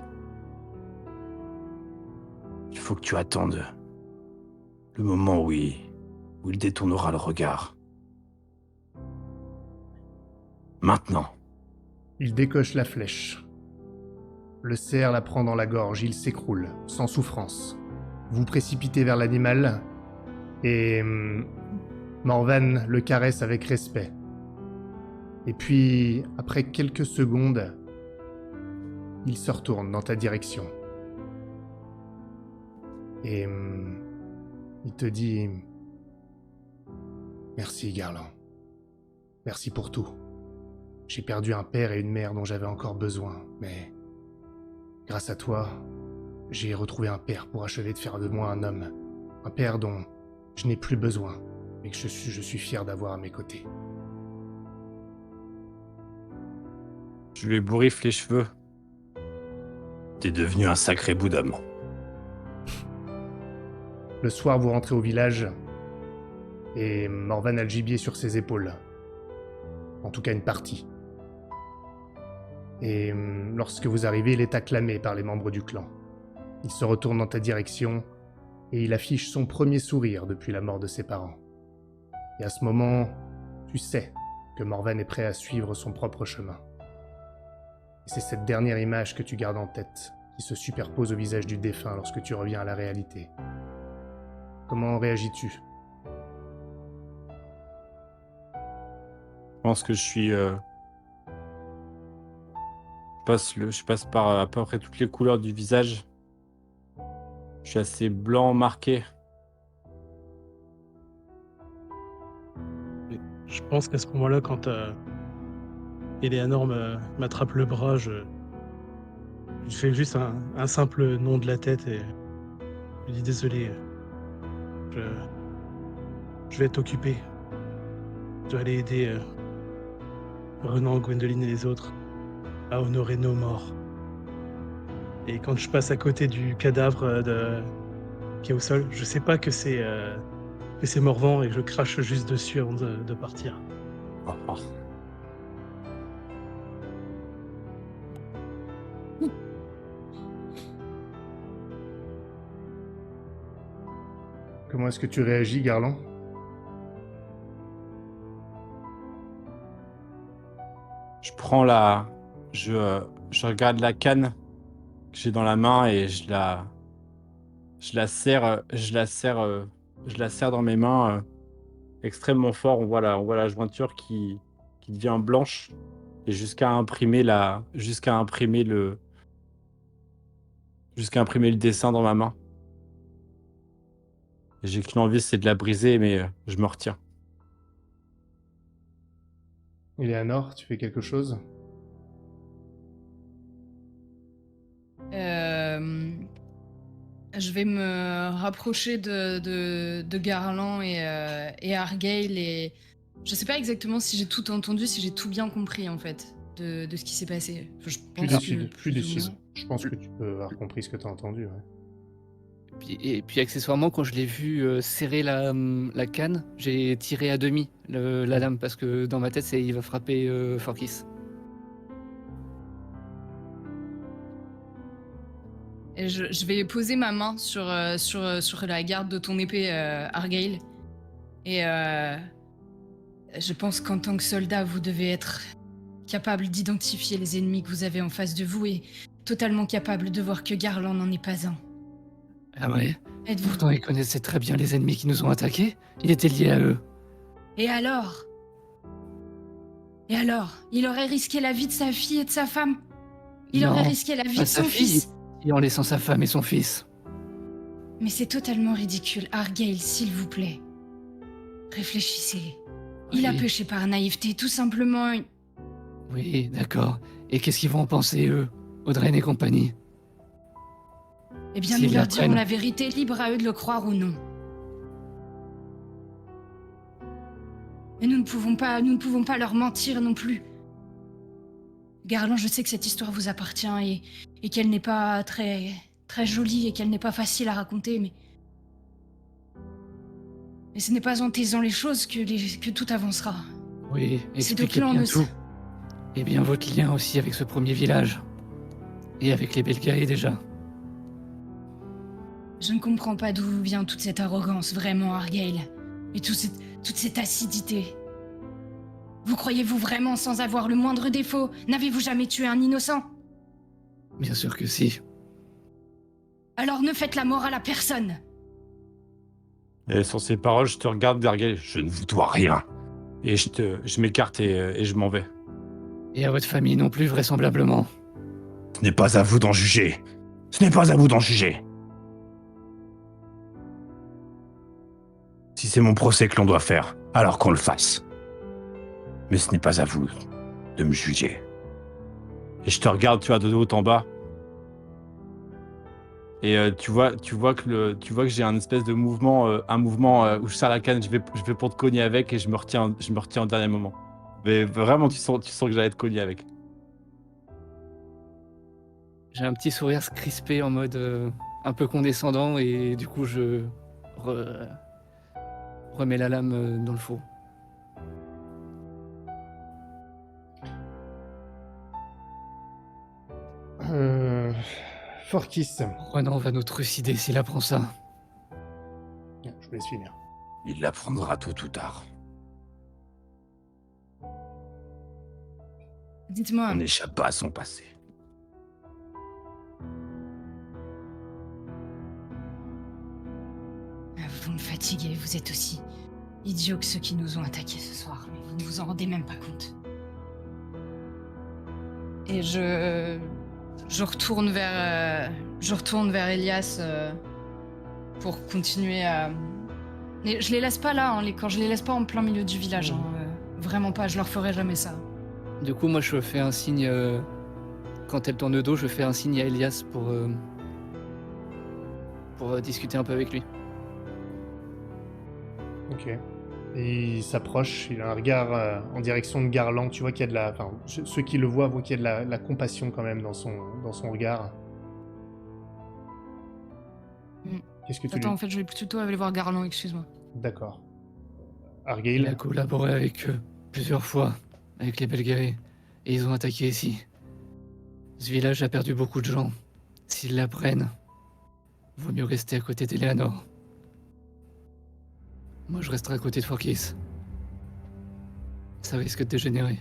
Il faut que tu attendes le moment où il détournera le regard. Maintenant. Il décoche la flèche. Le cerf la prend dans la gorge, il s'écroule, sans souffrance. Vous précipitez vers l'animal, et Morvan le caresse avec respect. Et puis, après quelques secondes, il se retourne dans ta direction. Et il te dit « Merci, Garland. Merci pour tout. J'ai perdu un père et une mère dont j'avais encore besoin, mais grâce à toi, j'ai retrouvé un père pour achever de faire de moi un homme. Un père dont je n'ai plus besoin, mais que je suis fier d'avoir à mes côtés. » Je lui bourriffe les cheveux. T'es devenu un sacré bout d'homme. Le soir, vous rentrez au village, et Morvan a le gibier sur ses épaules. En tout cas, une partie. Et lorsque vous arrivez, il est acclamé par les membres du clan. Il se retourne dans ta direction, et il affiche son premier sourire depuis la mort de ses parents. Et à ce moment, tu sais que Morvan est prêt à suivre son propre chemin. Et c'est cette dernière image que tu gardes en tête, qui se superpose au visage du défunt lorsque tu reviens à la réalité. Comment réagis-tu ? Je pense que je passe par à peu près toutes les couleurs du visage. Je suis assez blanc marqué. Je pense qu'à ce moment-là, quand Eleanor m'attrape le bras, je fais juste un simple nom de la tête et je lui dis désolé. Je vais être occupé. Je dois aller aider Renan, Gwendoline et les autres à honorer nos morts. Et quand je passe à côté du cadavre qui est au sol, je sais pas que c'est Morvan et je crache juste dessus avant de partir. Oh, oh. Comment est-ce que tu réagis, Garland? Je prends je regarde la canne que j'ai dans la main et je la serre, je la serre dans mes mains extrêmement fort. On voit la jointure qui devient blanche et jusqu'à imprimer le dessin dans ma main. Et j'ai qu'une envie, c'est de la briser, mais je me retiens. Eleanor, tu fais quelque chose? Je vais me rapprocher de Garland et Argyle et je sais pas exactement si j'ai tout entendu, si j'ai tout bien compris en fait de ce qui s'est passé. Enfin, je Tu pense décides, que tu plus ou décides. moins. Je pense que tu peux avoir compris ce que tu as entendu. Ouais. Et puis accessoirement, quand je l'ai vu serrer la canne, j'ai tiré à demi la lame parce que dans ma tête, il va frapper Forkis. Et je vais poser ma main sur la garde de ton épée, Argyle. Et je pense qu'en tant que soldat, vous devez être capable d'identifier les ennemis que vous avez en face de vous et totalement capable de voir que Garland n'en est pas un. Ah ouais. Êtes-vous... Pourtant, il connaissait très bien les ennemis qui nous ont attaqués. Il était lié à eux. Et alors? Il aurait risqué la vie de sa fille et de sa femme? Il Non, aurait risqué la vie pas de sa son fille. fils? Et en laissant sa femme et son fils. Mais c'est totalement ridicule. Argyle, s'il vous plaît. Réfléchissez. Il a Oui. péché par naïveté, tout simplement. Oui, d'accord. Et qu'est-ce qu'ils vont en penser, eux, Audrey et compagnie? Eh bien, S'ils nous leur l'apprennent. dirons la vérité, libre à eux de le croire ou non. Mais nous ne pouvons pas leur mentir non plus. Garland, je sais que cette histoire vous appartient et qu'elle n'est pas très, très jolie et qu'elle n'est pas facile à raconter, mais ce n'est pas en taisant les choses que tout avancera. Oui, Ces deux expliquez clans bien ne tout. Et bien votre lien aussi avec ce premier village. Et avec les Belgae déjà. Je ne comprends pas d'où vient toute cette arrogance, vraiment, Argyle. Et toute cette acidité. Vous croyez-vous vraiment sans avoir le moindre défaut? N'avez-vous jamais tué un innocent? Bien sûr que si. Alors ne faites la morale à personne. Et sur ces paroles, je te regarde derrière. Je ne vous dois rien. Et je m'écarte et je m'en vais. Et à votre famille non plus, vraisemblablement. Ce n'est pas à vous d'en juger. Ce n'est pas à vous d'en juger. Si c'est mon procès que l'on doit faire, alors qu'on le fasse. Mais ce n'est pas à vous de me juger. Et je te regarde, tu vois, de haut en bas. Et tu vois que j'ai un espèce de mouvement, où je serre la canne, je vais pour te cogner avec et je me retiens au dernier moment. Mais vraiment, tu sens que j'allais te cogner avec. J'ai un petit sourire crispé en mode un peu condescendant et du coup je remets la lame dans le four. Forkis. Renan va nous trucider s'il apprend ça. Je vous laisse finir. Il l'apprendra tôt ou tard. Dites-moi, On n'échappe pas à son passé. vous me fatiguez, vous êtes aussi idiots que ceux qui nous ont attaqués ce soir, mais vous ne vous en rendez même pas compte. Et je retourne vers Elias pour continuer à... Mais je les laisse pas là, hein, quand je les laisse pas en plein milieu du village, hein, vraiment pas, je leur ferai jamais ça. Du coup, moi, je fais un signe. Quand elle tourne le dos, je fais un signe à Elias pour discuter un peu avec lui. Ok. Et il s'approche, il a un regard en direction de Garland. Tu vois qu'il y a de la... Enfin, ceux qui le voient qu'il y a de la compassion quand même dans son regard. Qu'est-ce que tu Attends, lui... en fait, je vais plutôt aller voir Garland, excuse-moi. D'accord. Il a Argyle. collaboré avec eux plusieurs fois, avec les Belgae, et ils ont attaqué ici. Ce village a perdu beaucoup de gens. S'ils l'apprennent, vaut mieux rester à côté d'Eleanor. Moi, je resterai à côté de Forkis. Ça risque de dégénérer.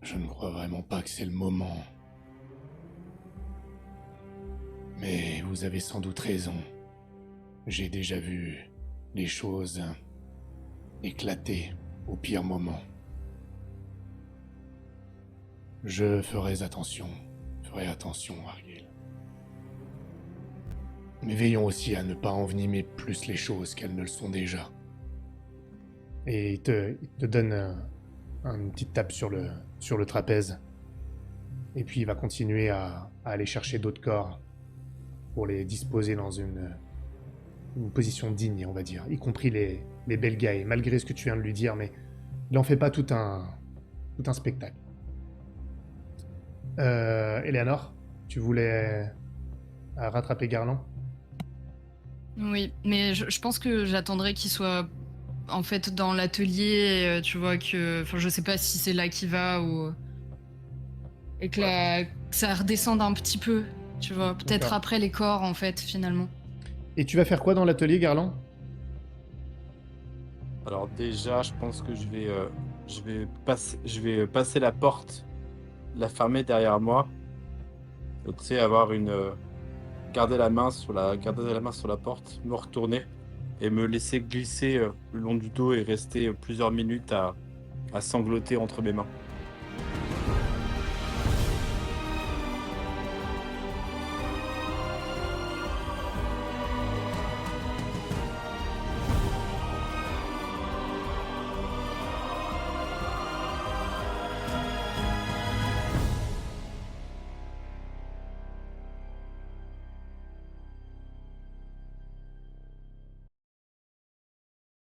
Je ne crois vraiment pas que c'est le moment. Mais vous avez sans doute raison. J'ai déjà vu les choses éclater au pire moment. Je ferai attention, Argyll. Mais veillons aussi à ne pas envenimer plus les choses qu'elles ne le sont déjà. Et il te donne une petite tape sur le trapèze. Et puis il va continuer à aller chercher d'autres corps pour les disposer dans une position digne, on va dire, y compris les Belgae, malgré ce que tu viens de lui dire, mais il en fait pas tout un spectacle. Eleanor, tu voulais rattraper Garland? Oui, mais je pense que j'attendrai qu'il soit en fait dans l'atelier, tu vois que... Enfin, je sais pas si c'est là qu'il va ou... Et que ça redescende un petit peu, tu vois. Peut-être D'accord. après les corps, en fait, finalement. Et tu vas faire quoi dans l'atelier, Garland? Alors déjà, je pense que je vais passer la porte, la fermer derrière moi. Donc, tu sais, garder la main sur la porte, me retourner et me laisser glisser le long du dos et rester plusieurs minutes à sangloter entre mes mains.